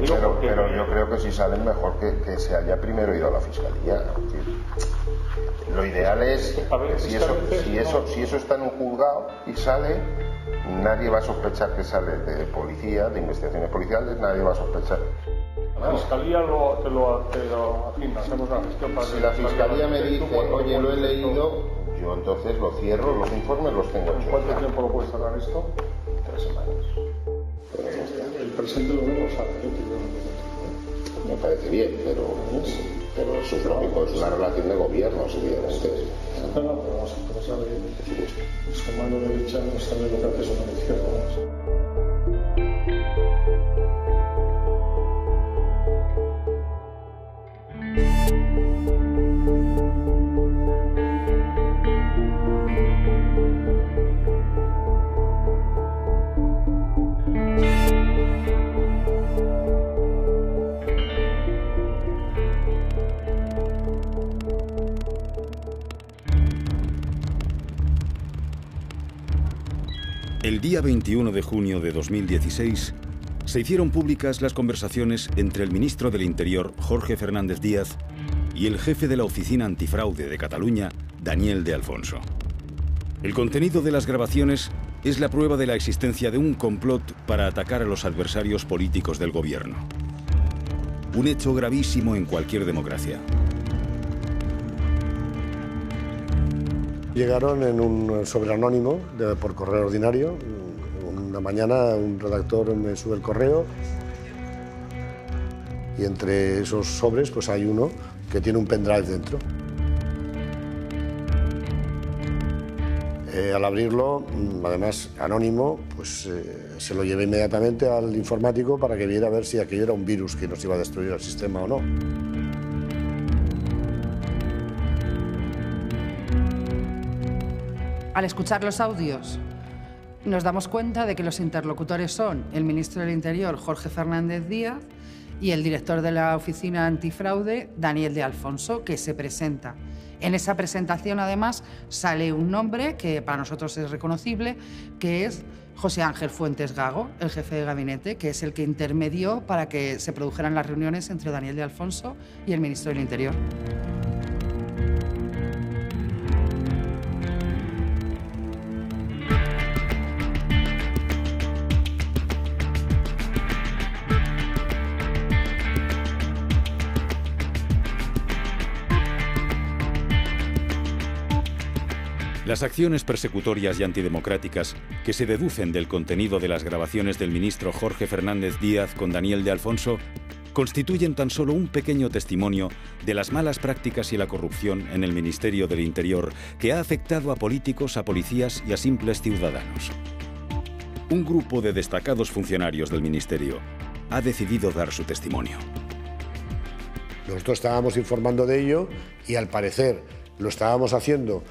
Pero yo creo que si salen mejor que se haya primero ido a la Fiscalía. Lo ideal es, si eso está en un juzgado y sale, nadie va a sospechar que sale de policía, de investigaciones policiales, nadie va a sospechar. La Fiscalía te lo afirma, hacemos una gestión para... Si la Fiscalía me dice, oye, lo he leído, yo entonces lo cierro, los informes los tengo hechos. ¿Cuánto tiempo lo puedes cerrar esto? 3 semanas. El presente lo vemos, me parece bien, pero eso es lógico, es una relación de gobierno, evidentemente. No, pero vamos a empezar de su mano derecha no sabe lo que hace su mano izquierda. El día 21 de junio de 2016 se hicieron públicas las conversaciones entre el ministro del Interior, Jorge Fernández Díaz, y el jefe de la Oficina Antifraude de Cataluña, Daniel de Alfonso. El contenido de las grabaciones es la prueba de la existencia de un complot para atacar a los adversarios políticos del gobierno. Un hecho gravísimo en cualquier democracia. Llegaron en un sobre anónimo por correo ordinario. Una mañana un redactor me sube el correo y entre esos sobres pues hay uno que tiene un pendrive dentro. Al abrirlo, además anónimo, pues se lo llevé inmediatamente al informático para que viera a ver si aquello era un virus que nos iba a destruir el sistema o no. Al escuchar los audios, nos damos cuenta de que los interlocutores son el ministro del Interior, Jorge Fernández Díaz, y el director de la Oficina Antifraude, Daniel de Alfonso, que se presenta. En esa presentación, además, sale un nombre que para nosotros es reconocible, que es José Ángel Fuentes Gago, el jefe de gabinete, que es el que intermedió para que se produjeran las reuniones entre Daniel de Alfonso y el ministro del Interior. Las acciones persecutorias y antidemocráticas que se deducen del contenido de las grabaciones del ministro Jorge Fernández Díaz con Daniel de Alfonso constituyen tan solo un pequeño testimonio de las malas prácticas y la corrupción en el Ministerio del Interior que ha afectado a políticos, a policías y a simples ciudadanos. Un grupo de destacados funcionarios del Ministerio ha decidido dar su testimonio. Nosotros estábamos informando de ello y al parecer lo estábamos haciendo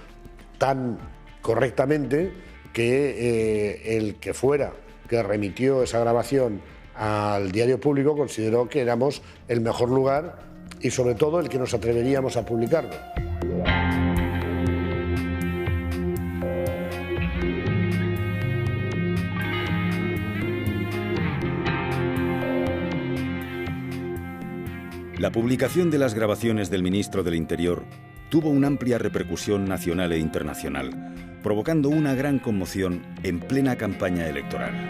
tan correctamente que el que fuera que remitió esa grabación al diario público consideró que éramos el mejor lugar y sobre todo el que nos atreveríamos a publicarlo. La publicación de las grabaciones del ministro del Interior tuvo una amplia repercusión nacional e internacional, provocando una gran conmoción en plena campaña electoral.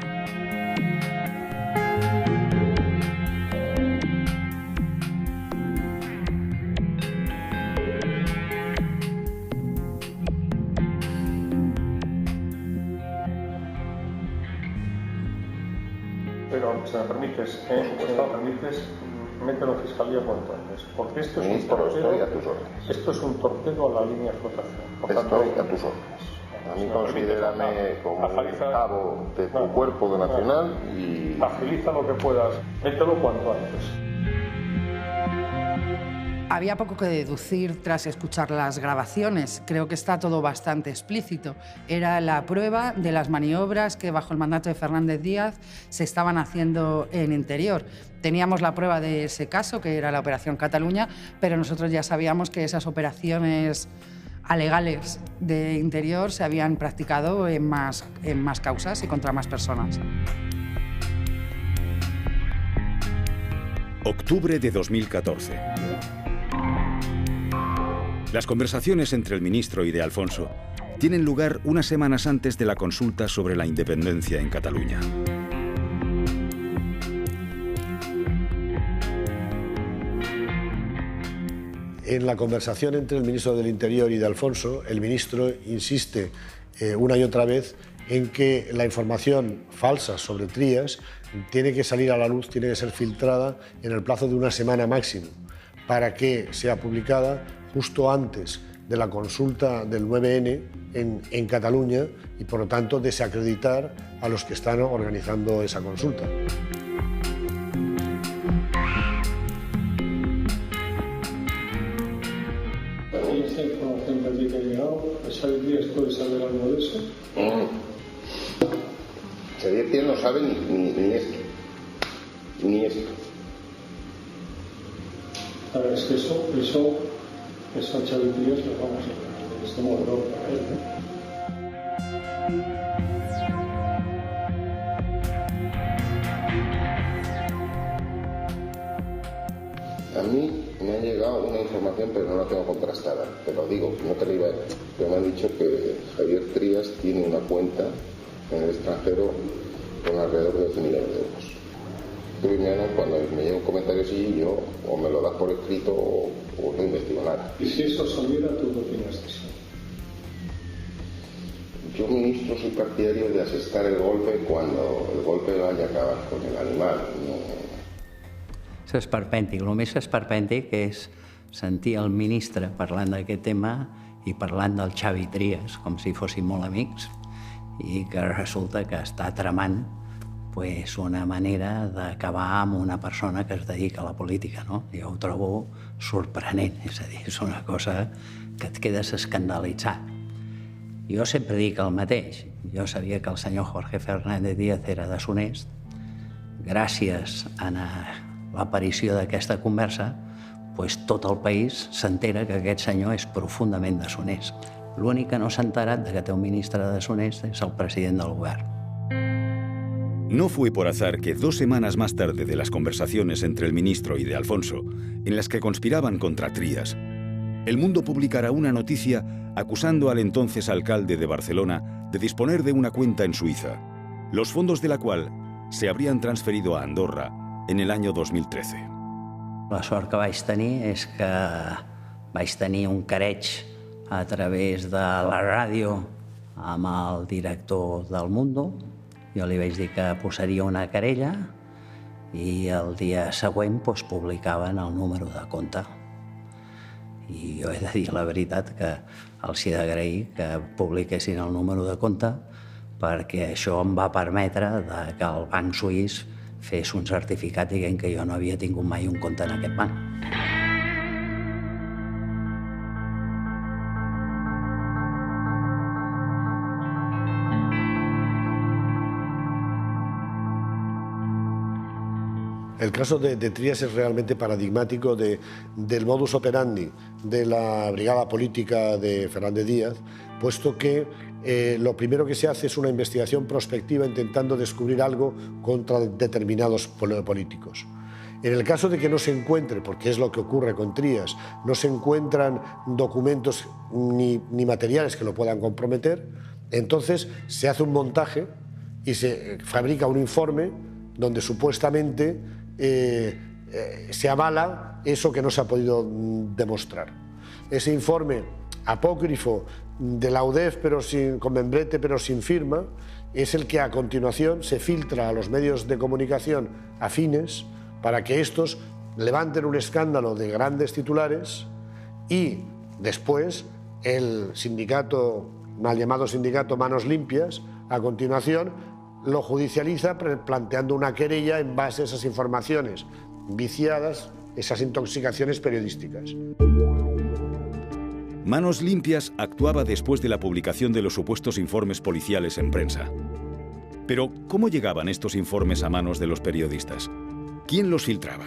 Pero, si me permites, mételo en Fiscalía cuanto antes, porque esto es un torpedo, estoy a tus órdenes. Esto es un torpedo a la línea de flotación. Estoy a tus órdenes. A mí considérame como un cabo de tu cuerpo nacional y... Agiliza lo que puedas, mételo cuanto antes. Había poco que deducir tras escuchar las grabaciones. Creo que está todo bastante explícito. Era la prueba de las maniobras que bajo el mandato de Fernández Díaz se estaban haciendo en Interior. Teníamos la prueba de ese caso, que era la Operación Cataluña, pero nosotros ya sabíamos que esas operaciones alegales de Interior se habían practicado en más causas y contra más personas. Octubre de 2014. Las conversaciones entre el ministro y de Alfonso tienen lugar unas semanas antes de la consulta sobre la independencia en Cataluña. En la conversación entre el ministro del Interior y de Alfonso, el ministro insiste una y otra vez en que la información falsa sobre Trías tiene que salir a la luz, tiene que ser filtrada en el plazo de una semana máximo, para que sea publicada justo antes de la consulta del 9N en Cataluña y, por lo tanto, desacreditar a los que están organizando esa consulta. ¿Esta información que a ti te ha llegado, Xavi Trías puede saber algo de eso? Xavier Trías no sabe ni esto. Ni esto. A ver, es que eso a Xavi Trías lo vamos a ver. Es como error para él, ¿no? A mí me ha llegado una información, pero no la tengo contrastada. Te lo digo, no te lo iba a decir. Pero me han dicho que Xavier Trías tiene una cuenta en el extranjero con alrededor de 12 millones de euros. Primero, cuando me llega un comentario así, yo o me lo das por escrito o no investigo nada. Y si eso saliera, ¿tú qué opinas de eso? Yo, ministro, soy partidario de asestar el golpe cuando el golpe vaya a acabar con el animal. No. És esperpèntic. El més esperpèntic és sentir el ministre parlant d'aquest tema i parlant del Xavi Trías, com si fossin molt amics, i que resulta que està tramant una manera d'acabar amb una persona que es dedica a la política, no? Jo ho trobo sorprenent, és a dir, és una cosa que et quedes escandalitzat. Jo sempre dic el mateix. Jo sabia que el senyor Jorge Fernández Díaz era deshonest. Gràcies a l'aparició d'aquesta conversa, tot el país s'entera que aquest senyor és profundament deshonest. L'únic que no s'ha enterat que té un ministre deshonest és el president del govern. No fue por azar que 2 semanas más tarde de las conversaciones entre el ministro y de Alfonso, en las que conspiraban contra Trías, el mundo publicará una noticia acusando al entonces alcalde de Barcelona de disponer de una cuenta en Suiza, los fondos de la cual se habrían transferido a Andorra en el año 2013. La sort que vaig tenir és que vaig tenir un careig a través de la ràdio amb el director del Mundo. Jo li vaig dir que posaria una querella i el dia següent publicaven el número de compte. I jo he de dir la veritat que els he d'agrair que publiquessin el número de compte perquè això em va permetre que el banc suís fes un certificat dient que jo no havia tingut mai un compte en aquest banc. El caso de Trías es realmente paradigmático del modus operandi de la brigada política de Fernández Díaz, puesto que lo primero que se hace es una investigación prospectiva intentando descubrir algo contra determinados políticos. En el caso de que no se encuentre, porque es lo que ocurre con Trías, no se encuentran documentos ni materiales que lo puedan comprometer, entonces se hace un montaje y se fabrica un informe donde supuestamente se avala eso que no se ha podido demostrar. Ese informe apócrifo de la UDEF, con membrete pero sin firma, es el que a continuación se filtra a los medios de comunicación afines para que estos levanten un escándalo de grandes titulares y después el sindicato, mal llamado sindicato Manos Limpias, a continuación lo judicializa planteando una querella en base a esas informaciones viciadas, esas intoxicaciones periodísticas. Manos Limpias actuaba después de la publicación de los supuestos informes policiales en prensa. Pero, ¿cómo llegaban estos informes a manos de los periodistas? ¿Quién los filtraba?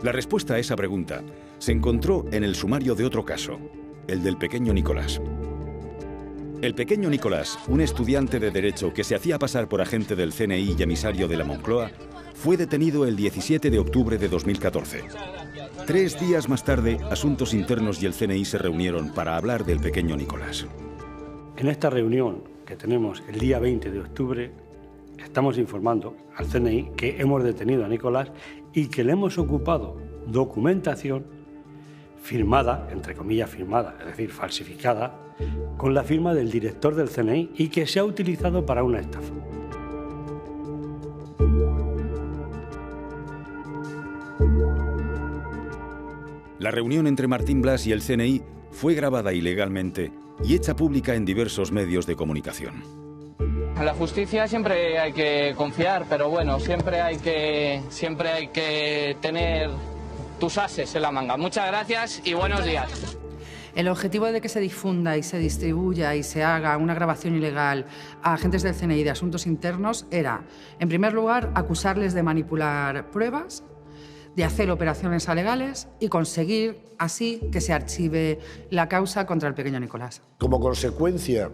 La respuesta a esa pregunta se encontró en el sumario de otro caso, el del pequeño Nicolás. El pequeño Nicolás, un estudiante de Derecho que se hacía pasar por agente del CNI y emisario de la Moncloa, fue detenido el 17 de octubre de 2014. 3 días más tarde, Asuntos Internos y el CNI se reunieron para hablar del pequeño Nicolás. En esta reunión que tenemos el día 20 de octubre, estamos informando al CNI que hemos detenido a Nicolás y que le hemos ocupado documentación firmada, entre comillas firmada, es decir, falsificada, con la firma del director del CNI y que se ha utilizado para una estafa. La reunión entre Martín Blas y el CNI fue grabada ilegalmente y hecha pública en diversos medios de comunicación. En la justicia siempre hay que confiar, pero bueno, siempre hay que tener tus ases en la manga. Muchas gracias y buenos días. El objetivo de que se difunda y se distribuya y se haga una grabación ilegal a agentes del CNI de Asuntos Internos era, en primer lugar, acusarles de manipular pruebas, de hacer operaciones alegales y conseguir así que se archive la causa contra el pequeño Nicolás. Como consecuencia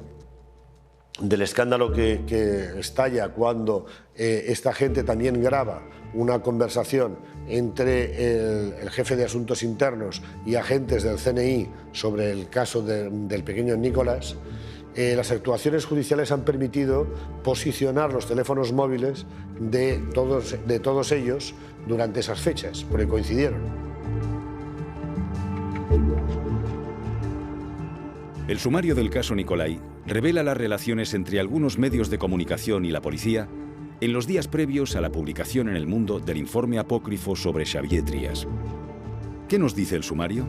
del escándalo que estalla cuando esta gente también graba una conversación entre el jefe de Asuntos Internos y agentes del CNI sobre el caso del pequeño Nicolás, las actuaciones judiciales han permitido posicionar los teléfonos móviles de todos ellos durante esas fechas, porque coincidieron. El sumario del caso Nicolai revela las relaciones entre algunos medios de comunicación y la policía en los días previos a la publicación en El Mundo del informe apócrifo sobre Xavier Trías. ¿Qué nos dice el sumario?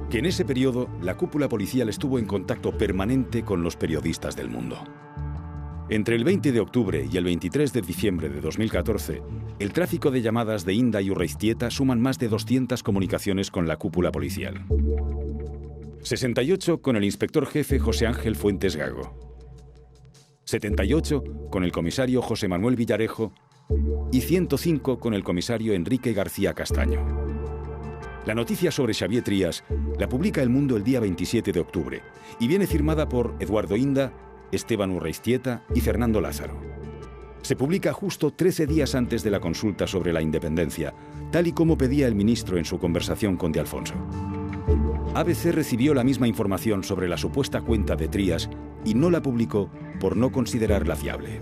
Que en ese periodo la cúpula policial estuvo en contacto permanente con los periodistas del Mundo. Entre el 20 de octubre y el 23 de diciembre de 2014, el tráfico de llamadas de Inda y Urreiztieta suman más de 200 comunicaciones con la cúpula policial. 68 con el inspector jefe José Ángel Fuentes Gago, 78 con el comisario José Manuel Villarejo y 105 con el comisario Enrique García Castaño. La noticia sobre Xavier Trías la publica El Mundo el día 27 de octubre y viene firmada por Eduardo Inda, Esteban Urreiztieta y Fernando Lázaro. Se publica justo 13 días antes de la consulta sobre la independencia, tal y como pedía el ministro en su conversación con De Alfonso. ABC recibió la misma información sobre la supuesta cuenta de Trías y no la publicó por no considerarla fiable.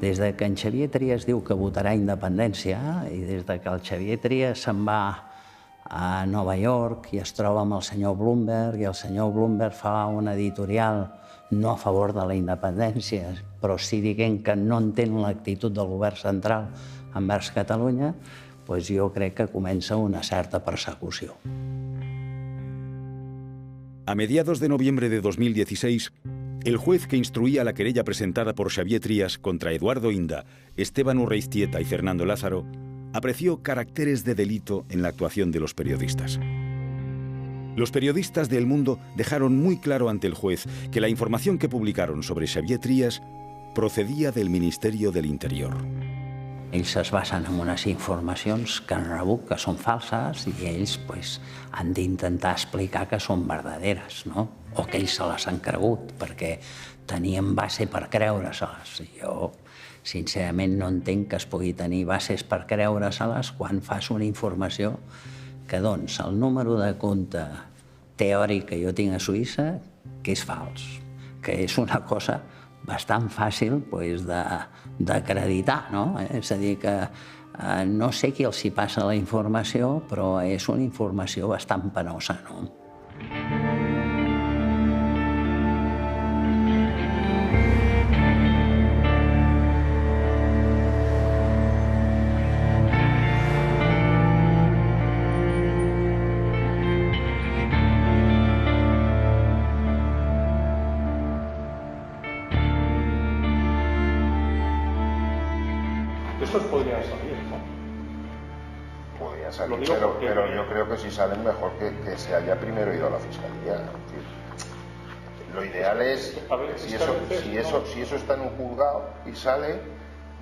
Des de que en Xavier Trías diu que votarà independència i des de que el Xavier Trías se'n va a Nova York i es troba amb el senyor Bloomberg i el senyor Bloomberg fa una editorial no a favor de la independència, però sí dient que no entén l'actitud del govern central envers Catalunya, doncs jo crec que comença una certa persecució. A mediados de noviembre de 2016, el juez que instruía la querella presentada por Xavier Trías contra Eduardo Inda, Esteban Urreiztieta y Fernando Lázaro apreció caracteres de delito en la actuación de los periodistas. Los periodistas de El Mundo dejaron muy claro ante el juez que la información que publicaron sobre Xavier Trías procedía del Ministerio del Interior. Ells es basen en unes informacions que han rebut que són falses i ells han d'intentar explicar que són verdaderes, no? O que ells se les han cregut, perquè tenien base per creure-se-les. Jo, sincerament, no entenc que es pugui tenir bases per creure-se-les quan fas una informació que, doncs, el número de compte teòric que jo tinc a Suïssa, que és fals, que és una cosa bastant fàcil d'acreditar, no? És a dir, que no sé qui els hi passa la informació, però és una informació bastant penosa, no? Estos podrían salir, ¿no? Podrían salir, pero yo creo que si salen mejor que se haya primero ido a la fiscalía. Lo ideal es, si eso está en un juzgado y sale,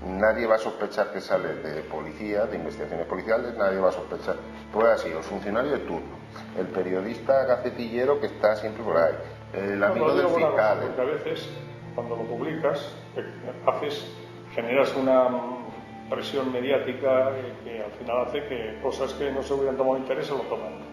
nadie va a sospechar que sale de policía, de investigaciones policiales, nadie va a sospechar. Puede así, el funcionario de turno, el periodista gacetillero que está siempre por ahí, el amigo del fiscal. Porque a veces, cuando lo publicas, generas presión mediática que al final hace que cosas que no se hubieran tomado interés se lo toman.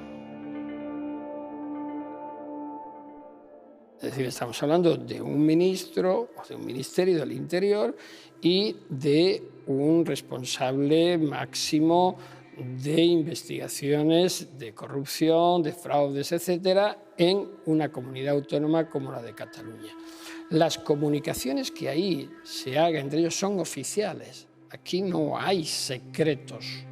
Es decir, estamos hablando de un ministro o de un ministerio del Interior y de un responsable máximo de investigaciones de corrupción, de fraudes, etcétera, en una comunidad autónoma como la de Cataluña. Las comunicaciones que ahí se hagan entre ellos son oficiales. Aquí no hay secretos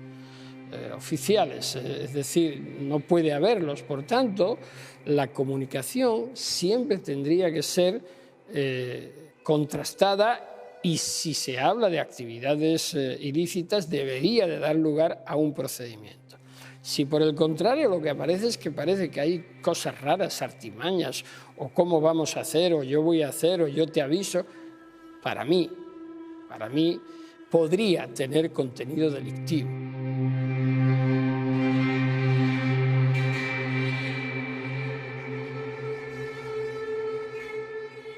oficiales, es decir, no puede haberlos. Por tanto, la comunicación siempre tendría que ser contrastada y si se habla de actividades ilícitas debería de dar lugar a un procedimiento. Si por el contrario lo que aparece es que parece que hay cosas raras, artimañas, o cómo vamos a hacer, o yo voy a hacer, o yo te aviso, para mí podría tener contenido delictivo.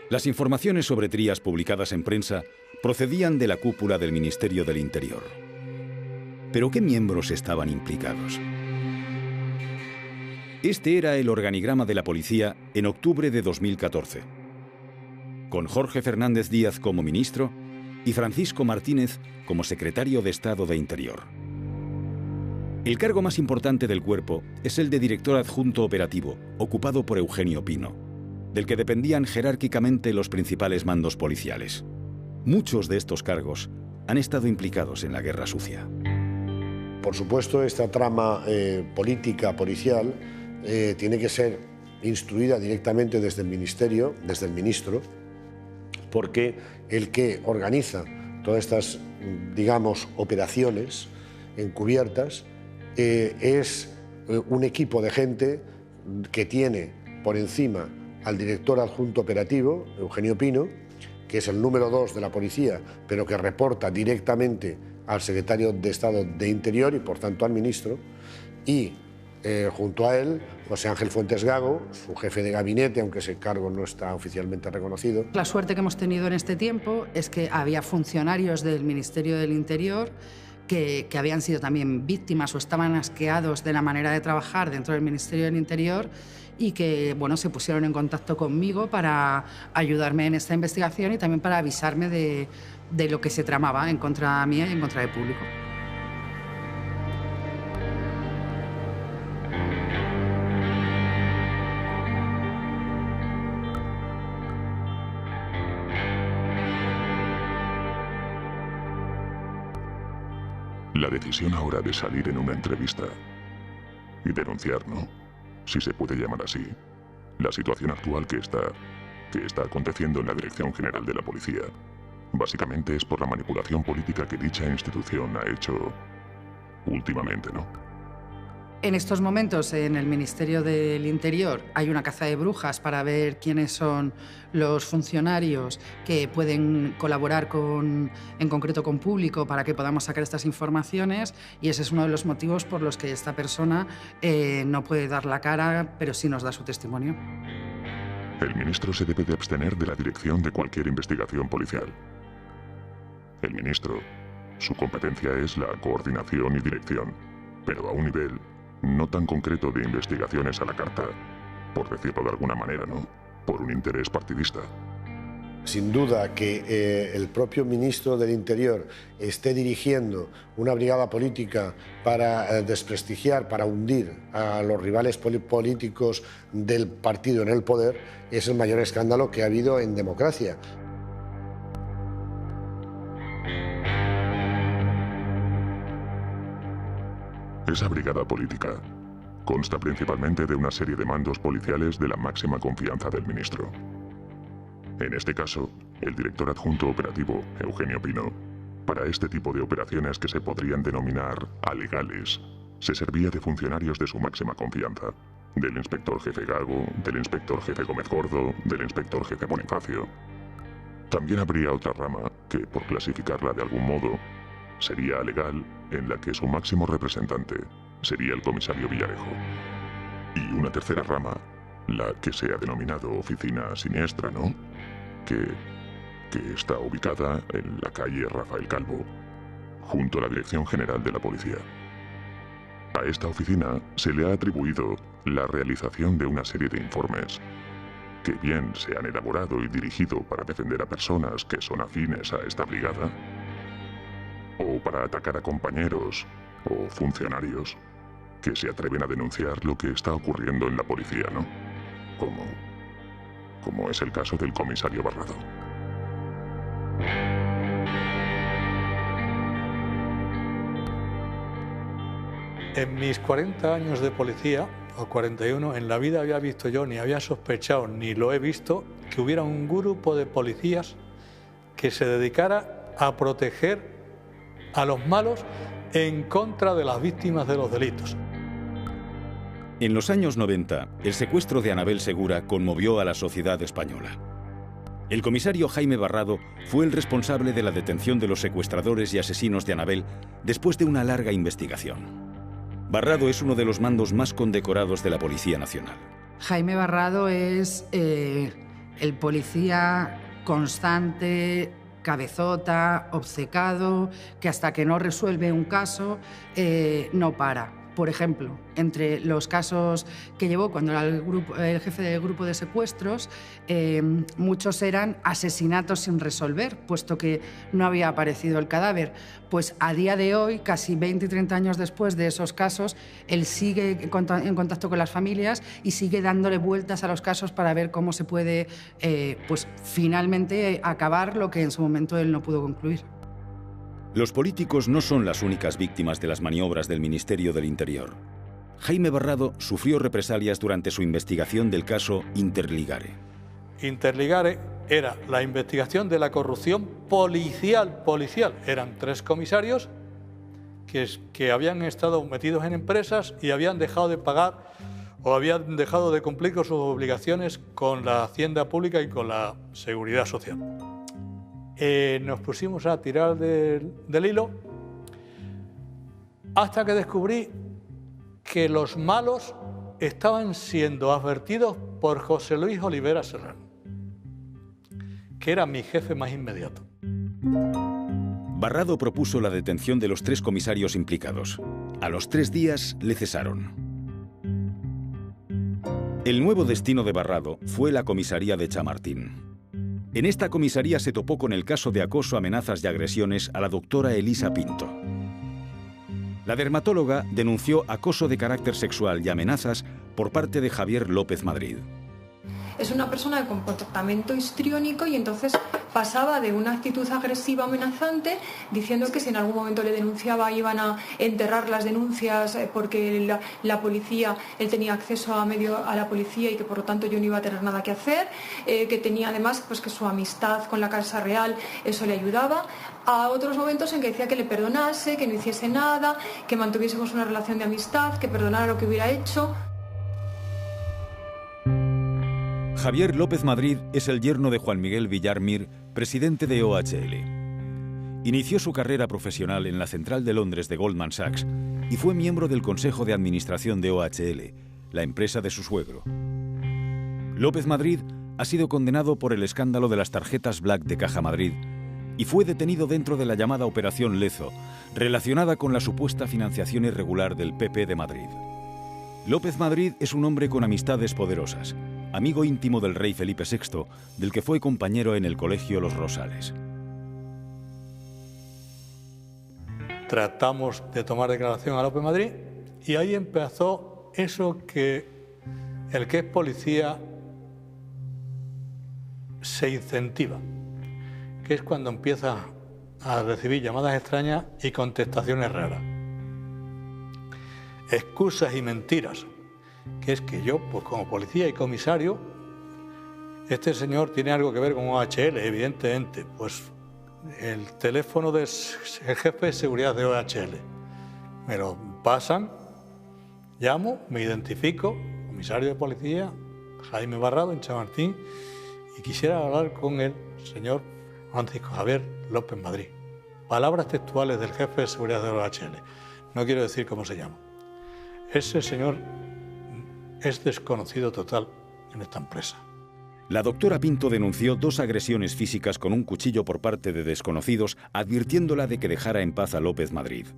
Las informaciones sobre Trías publicadas en prensa procedían de la cúpula del Ministerio del Interior. ¿Pero qué miembros estaban implicados? Este era el organigrama de la policía en octubre de 2014, con Jorge Fernández Díaz como ministro y Francisco Martínez como secretario de Estado de Interior. El cargo más importante del cuerpo es el de director adjunto operativo, ocupado por Eugenio Pino, del que dependían jerárquicamente los principales mandos policiales. Muchos de estos cargos han estado implicados en la guerra sucia. Por supuesto, esta trama política, policial, tiene que ser instruida directamente desde el Ministerio, desde el ministro, porque el que organiza todas estas, digamos, operaciones encubiertas es un equipo de gente que tiene por encima al director adjunto operativo, Eugenio Pino, que es el número 2 de la policía, pero que reporta directamente al secretario de Estado de Interior y por tanto al ministro, y junto a él, José Ángel Fuentes Gago, su jefe de gabinete, aunque ese cargo no está oficialmente reconocido. La suerte que hemos tenido en este tiempo es que había funcionarios del Ministerio del Interior que habían sido también víctimas o estaban asqueados de la manera de trabajar dentro del Ministerio del Interior y que, bueno, se pusieron en contacto conmigo para ayudarme en esta investigación y también para avisarme de lo que se tramaba en contra mía y en contra del público. La decisión ahora de salir en una entrevista y denunciar, ¿no?, si se puede llamar así, la situación actual que está aconteciendo en la Dirección General de la Policía, básicamente es por la manipulación política que dicha institución ha hecho últimamente, ¿no? En estos momentos, en el Ministerio del Interior, hay una caza de brujas para ver quiénes son los funcionarios que pueden colaborar en concreto con público para que podamos sacar estas informaciones, y ese es uno de los motivos por los que esta persona no puede dar la cara, pero sí nos da su testimonio. El ministro se debe de abstener de la dirección de cualquier investigación policial. El ministro, su competencia es la coordinación y dirección, pero a un nivel no tan concreto de investigaciones a la carta, por decirlo de alguna manera, ¿no?, por un interés partidista. Sin duda que el propio ministro del Interior esté dirigiendo una brigada política para desprestigiar, para hundir a los rivales políticos del partido en el poder, es el mayor escándalo que ha habido en democracia. Esa brigada política consta principalmente de una serie de mandos policiales de la máxima confianza del ministro. En este caso, el director adjunto operativo, Eugenio Pino, para este tipo de operaciones que se podrían denominar alegales, se servía de funcionarios de su máxima confianza, del inspector jefe Gago, del inspector jefe Gómez Gordo, del inspector jefe Bonifacio. También habría otra rama que, por clasificarla de algún modo, sería legal, en la que su máximo representante sería el comisario Villarejo. Y una tercera rama, la que se ha denominado oficina siniestra, ¿no?, que está ubicada en la calle Rafael Calvo, junto a la Dirección General de la Policía. A esta oficina se le ha atribuido la realización de una serie de informes que bien se han elaborado y dirigido para defender a personas que son afines a esta brigada, o para atacar a compañeros o funcionarios que se atreven a denunciar lo que está ocurriendo en la policía, ¿no? Como es el caso del comisario Barrado. En mis 40 años de policía, o 41, en la vida había visto yo, ni había sospechado, ni lo he visto, que hubiera un grupo de policías que se dedicara a proteger a los malos en contra de las víctimas de los delitos. En los años 90, el secuestro de Anabel Segura conmovió a la sociedad española. El comisario Jaime Barrado fue el responsable de la detención de los secuestradores y asesinos de Anabel después de una larga investigación. Barrado es uno de los mandos más condecorados de la Policía Nacional. Jaime Barrado es el policía constante, cabezota, obcecado, que hasta que no resuelve un caso no para. Por ejemplo, entre los casos que llevó cuando era el jefe del grupo de secuestros, muchos eran asesinatos sin resolver, puesto que no había aparecido el cadáver. Pues a día de hoy, casi 20 y 30 años después de esos casos, él sigue en contacto con las familias y sigue dándole vueltas a los casos para ver cómo se puede, pues finalmente acabar lo que en su momento él no pudo concluir. Los políticos no son las únicas víctimas de las maniobras del Ministerio del Interior. Jaime Barrado sufrió represalias durante su investigación del caso Interligare. Interligare era la investigación de la corrupción policial. Eran 3 comisarios que habían estado metidos en empresas y habían dejado de pagar o habían dejado de cumplir con sus obligaciones con la hacienda pública y con la seguridad social. Nos pusimos a tirar del hilo hasta que descubrí que los malos estaban siendo advertidos por José Luis Olivera Serrano, que era mi jefe más inmediato. Barrado propuso la detención de los 3 comisarios implicados. A los 3 días le cesaron. El nuevo destino de Barrado fue la comisaría de Chamartín. En esta comisaría se topó con el caso de acoso, amenazas y agresiones a la doctora Elisa Pinto. La dermatóloga denunció acoso de carácter sexual y amenazas por parte de Javier López Madrid. Es una persona de comportamiento histriónico y entonces pasaba de una actitud agresiva amenazante diciendo que si en algún momento le denunciaba iban a enterrar las denuncias porque la policía, él tenía acceso a la policía y que por lo tanto yo no iba a tener nada que hacer, que tenía además pues que su amistad con la Casa Real eso le ayudaba. A otros momentos en que decía que le perdonase, que no hiciese nada, que mantuviésemos una relación de amistad, que perdonara lo que hubiera hecho. Javier López Madrid es el yerno de Juan Miguel Villar Mir, presidente de OHL. Inició su carrera profesional en la central de Londres de Goldman Sachs y fue miembro del Consejo de Administración de OHL, la empresa de su suegro. López Madrid ha sido condenado por el escándalo de las tarjetas Black de Caja Madrid y fue detenido dentro de la llamada Operación Lezo, relacionada con la supuesta financiación irregular del PP de Madrid. López Madrid es un hombre con amistades poderosas, amigo íntimo del rey Felipe VI, del que fue compañero en el Colegio Los Rosales. Tratamos de tomar declaración a López Madrid y ahí empezó eso que el que es policía se incentiva, que es cuando empieza a recibir llamadas extrañas y contestaciones raras. Excusas y mentiras, que es que yo, pues como policía y comisario, este señor tiene algo que ver con OHL, evidentemente, pues el teléfono del jefe de seguridad de OHL. Me lo pasan, llamo, me identifico, comisario de policía, Jaime Barrado, en Chamartín, y quisiera hablar con el señor Francisco Javier López Madrid. Palabras textuales del jefe de seguridad de OHL. No quiero decir cómo se llama. Ese señor es desconocido total en esta empresa. La doctora Pinto denunció 2 agresiones físicas con un cuchillo por parte de desconocidos, advirtiéndola de que dejara en paz a López Madrid.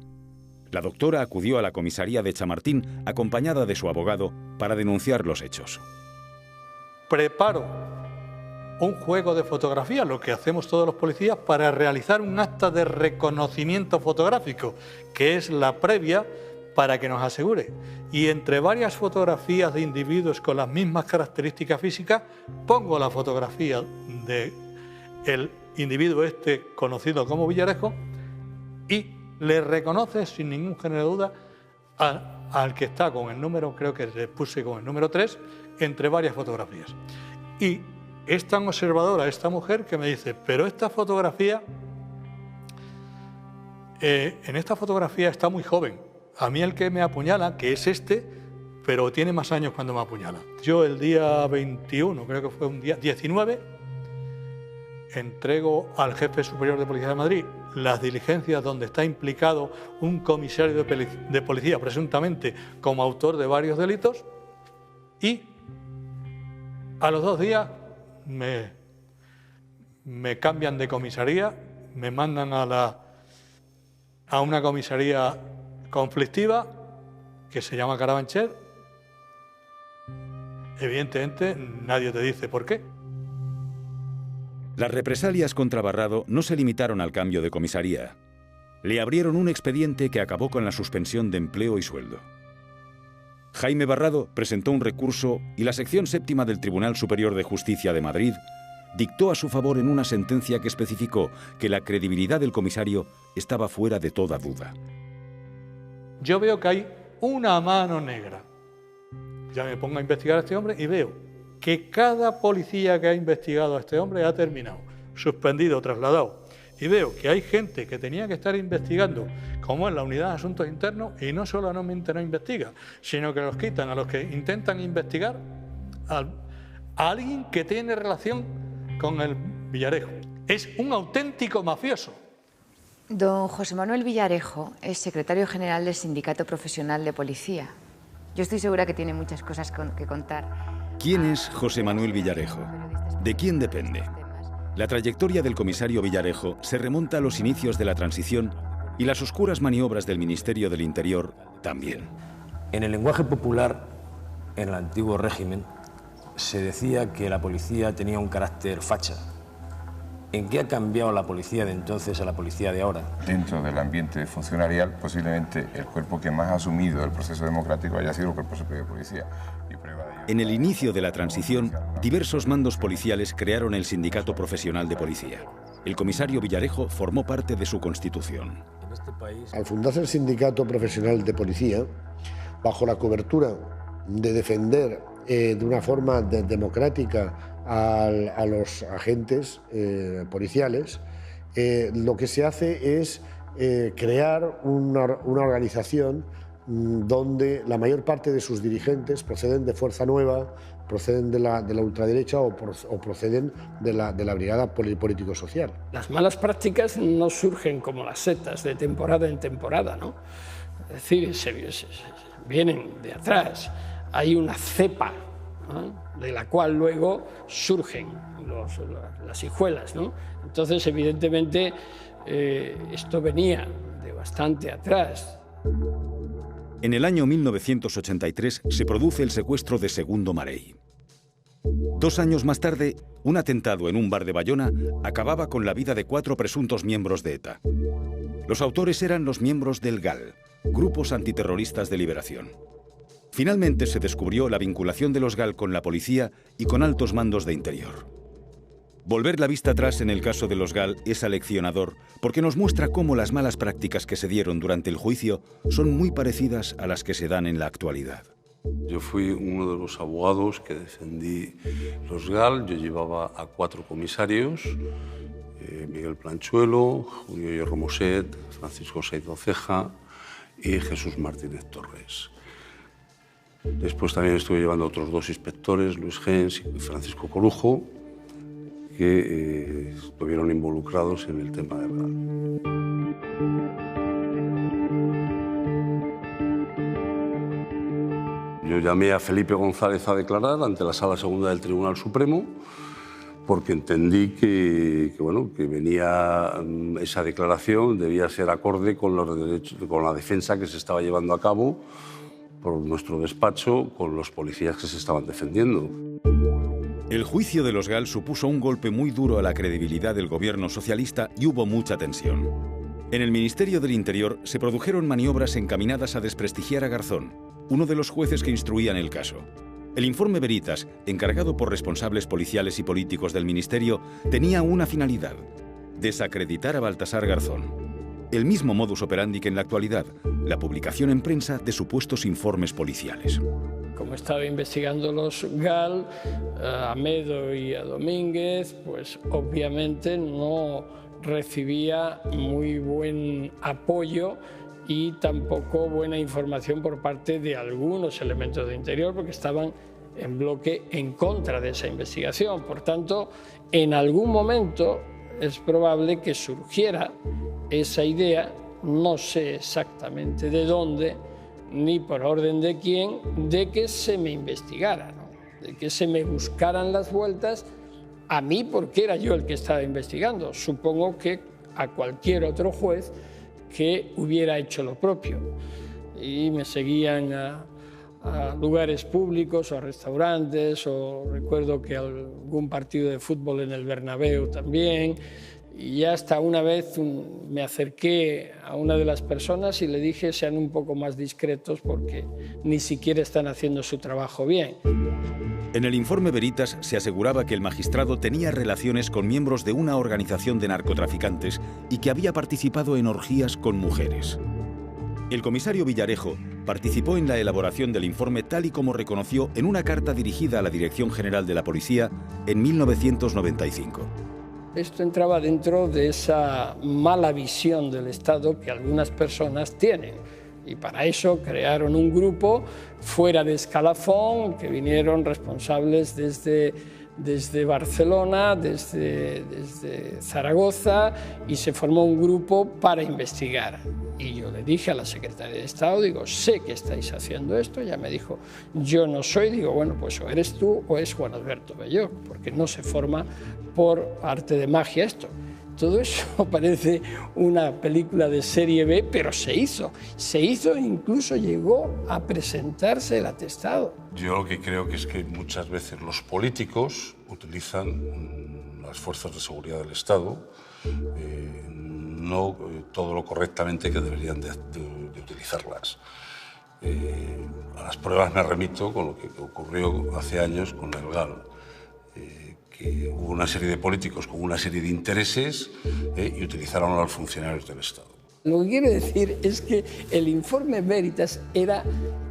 La doctora acudió a la comisaría de Chamartín, acompañada de su abogado, para denunciar los hechos. Preparo un juego de fotografía, lo que hacemos todos los policías, para realizar un acta de reconocimiento fotográfico, que es la previa para que nos asegure. Y entre varias fotografías de individuos con las mismas características físicas, pongo la fotografía del individuo conocido como Villarejo y le reconoce sin ningún género de duda al que está con el número, creo que le puse con el número 3, entre varias fotografías. Y es tan observadora esta mujer que me dice, pero esta fotografía, en esta fotografía está muy joven. A mí el que me apuñala, que es pero tiene más años cuando me apuñala. Yo el día 21, creo que fue un día 19, entrego al jefe superior de Policía de Madrid las diligencias donde está implicado un comisario de policía, presuntamente como autor de varios delitos, y a los 2 días me cambian de comisaría, me mandan a una comisaría conflictiva que se llama Carabanchel. Evidentemente nadie te dice por qué. Las represalias contra Barrado no se limitaron al cambio de comisaría. Le abrieron un expediente que acabó con la suspensión de empleo y sueldo. Jaime Barrado presentó un recurso y la sección 7ª del Tribunal Superior de Justicia de Madrid dictó a su favor en una sentencia que especificó que la credibilidad del comisario estaba fuera de toda duda. Yo veo que hay una mano negra. Ya me pongo a investigar a este hombre y veo que cada policía que ha investigado a este hombre ha terminado suspendido, trasladado. Y veo que hay gente que tenía que estar investigando, como en la Unidad de Asuntos Internos, y no solamente no investiga, sino que los quitan a los que intentan investigar a alguien que tiene relación con el Villarejo. Es un auténtico mafioso. Don José Manuel Villarejo es secretario general del Sindicato Profesional de Policía. Yo estoy segura que tiene muchas cosas que contar. ¿Quién es José Manuel Villarejo? ¿De quién depende? La trayectoria del comisario Villarejo se remonta a los inicios de la transición y las oscuras maniobras del Ministerio del Interior también. En el lenguaje popular, en el antiguo régimen, se decía que la policía tenía un carácter facha. ¿En qué ha cambiado la policía de entonces a la policía de ahora? Dentro del ambiente funcionarial, posiblemente el cuerpo que más ha asumido el proceso democrático haya sido el Cuerpo Superior de Policía. En el inicio de la transición, diversos mandos policiales crearon el Sindicato Profesional de Policía. El comisario Villarejo formó parte de su constitución. Al fundarse el Sindicato Profesional de Policía, bajo la cobertura de defender de una forma democrática a los agentes policiales, lo que se hace es crear una organización donde la mayor parte de sus dirigentes proceden de Fuerza Nueva, proceden de la ultraderecha o proceden de la brigada político-social. Las malas prácticas no surgen como las setas de temporada en temporada, ¿no? Es decir, vienen de atrás. Hay una cepa, ¿no?, de la cual luego surgen las hijuelas, ¿no? Entonces, evidentemente, esto venía de bastante atrás. En el año 1983 se produce el secuestro de Segundo Marey. 2 años más tarde, un atentado en un bar de Bayona acababa con la vida de 4 presuntos miembros de ETA. Los autores eran los miembros del GAL, Grupos Antiterroristas de Liberación. Finalmente se descubrió la vinculación de los GAL con la policía y con altos mandos de Interior. Volver la vista atrás en el caso de los GAL es aleccionador porque nos muestra cómo las malas prácticas que se dieron durante el juicio son muy parecidas a las que se dan en la actualidad. Yo fui uno de los abogados que defendí los GAL. Yo llevaba a 4 comisarios, Miguel Planchuelo, Julio Hierro Moset, Francisco Saiz Ceja y Jesús Martínez Torres. Después también estuve llevando a otros 2 inspectores, Luis Gens y Francisco Corujo, que estuvieron involucrados en el tema del GAL. Yo llamé a Felipe González a declarar ante la Sala Segunda del Tribunal Supremo porque entendí que venía esa declaración, debía ser acorde con los derechos, con la defensa que se estaba llevando a cabo por nuestro despacho con los policías que se estaban defendiendo. El juicio de los GAL supuso un golpe muy duro a la credibilidad del gobierno socialista y hubo mucha tensión. En el Ministerio del Interior se produjeron maniobras encaminadas a desprestigiar a Garzón, uno de los jueces que instruían el caso. El informe Veritas, encargado por responsables policiales y políticos del Ministerio, tenía una finalidad: desacreditar a Baltasar Garzón. El mismo modus operandi que en la actualidad, la publicación en prensa de supuestos informes policiales. Como estaba investigando los GAL, a Medo y a Domínguez, pues obviamente no recibía muy buen apoyo y tampoco buena información por parte de algunos elementos de Interior, porque estaban en bloque en contra de esa investigación. Por tanto, en algún momento es probable que surgiera esa idea, no sé exactamente de dónde, ni por orden de quién, de que se me investigara, ¿no? De que se me buscaran las vueltas a mí, porque era yo el que estaba investigando. Supongo que a cualquier otro juez que hubiera hecho lo propio. Y me seguían a lugares públicos o a restaurantes, o recuerdo que algún partido de fútbol en el Bernabéu también. Y ya hasta una vez me acerqué a una de las personas y le dije: sean un poco más discretos porque ni siquiera están haciendo su trabajo bien. En el informe Veritas se aseguraba que el magistrado tenía relaciones con miembros de una organización de narcotraficantes y que había participado en orgías con mujeres. El comisario Villarejo participó en la elaboración del informe tal y como reconoció en una carta dirigida a la Dirección General de la Policía en 1995. Esto entraba dentro de esa mala visión del Estado que algunas personas tienen. Y para eso crearon un grupo fuera de escalafón, que vinieron responsables desde Barcelona, desde Zaragoza, y se formó un grupo para investigar. Y yo le dije a la secretaria de Estado, digo: sé que estáis haciendo esto. Ella me dijo: yo no soy. Digo: bueno, pues o eres tú o es Juan Alberto Bello, porque no se forma por arte de magia esto. Todo eso parece una película de serie B, pero se hizo e incluso llegó a presentarse el atestado. Yo lo que creo que es que muchas veces los políticos utilizan las fuerzas de seguridad del Estado no todo lo correctamente que deberían de utilizarlas. A las pruebas me remito con lo que ocurrió hace años con el GAL. Que hubo una serie de políticos con una serie de intereses y utilizaron a los funcionarios del Estado. Lo que quiero decir es que el informe Veritas era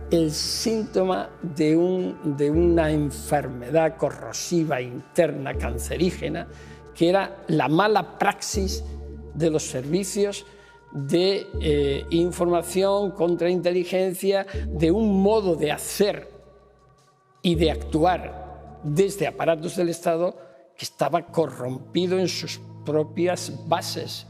el síntoma de una enfermedad corrosiva interna cancerígena, que era la mala praxis de los servicios de información, contrainteligencia, de un modo de hacer y de actuar desde aparatos del Estado que estaba corrompido en sus propias bases.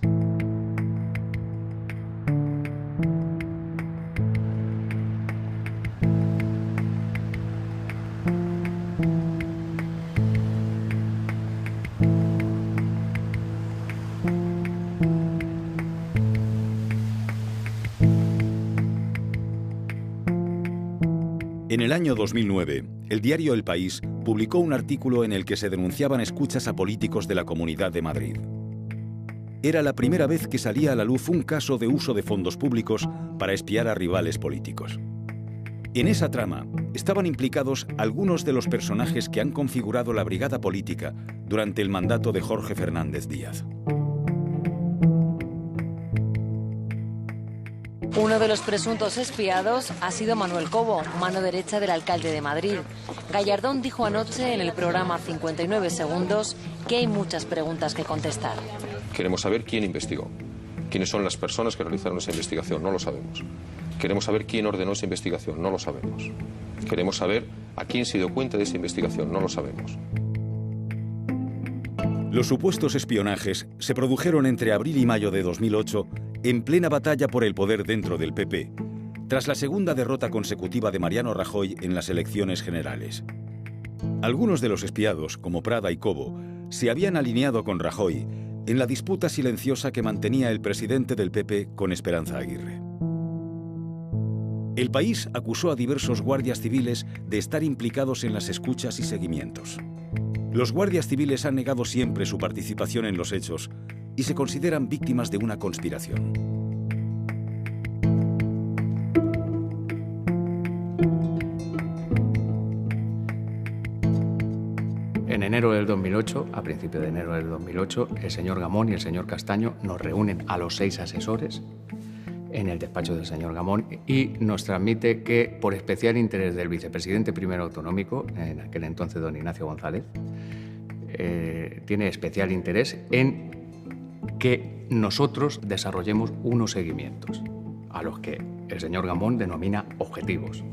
En el año 2009, el diario El País publicó un artículo en el que se denunciaban escuchas a políticos de la Comunidad de Madrid. Era la primera vez que salía a la luz un caso de uso de fondos públicos para espiar a rivales políticos. En esa trama estaban implicados algunos de los personajes que han configurado la brigada política durante el mandato de Jorge Fernández Díaz. Uno de los presuntos espiados ha sido Manuel Cobo, mano derecha del alcalde de Madrid. Gallardón dijo anoche en el programa 59 Segundos que hay muchas preguntas que contestar. Queremos saber quién investigó, quiénes son las personas que realizaron esa investigación, no lo sabemos. Queremos saber quién ordenó esa investigación, no lo sabemos. Queremos saber a quién se dio cuenta de esa investigación, no lo sabemos. Los supuestos espionajes se produjeron entre abril y mayo de 2008 en plena batalla por el poder dentro del PP, tras la segunda derrota consecutiva de Mariano Rajoy en las elecciones generales. Algunos de los espiados, como Prada y Cobo, se habían alineado con Rajoy en la disputa silenciosa que mantenía el presidente del PP con Esperanza Aguirre. El País acusó a diversos guardias civiles de estar implicados en las escuchas y seguimientos. Los guardias civiles han negado siempre su participación en los hechos y se consideran víctimas de una conspiración. En enero del 2008, a principios de enero del 2008, el señor Gamón y el señor Castaño nos reúnen a los 6 asesores en el despacho del señor Gamón y nos transmite que, por especial interés del vicepresidente primero autonómico, en aquel entonces don Ignacio González, tiene especial interés en que nosotros desarrollemos unos seguimientos a los que el señor Gamón denomina objetivos.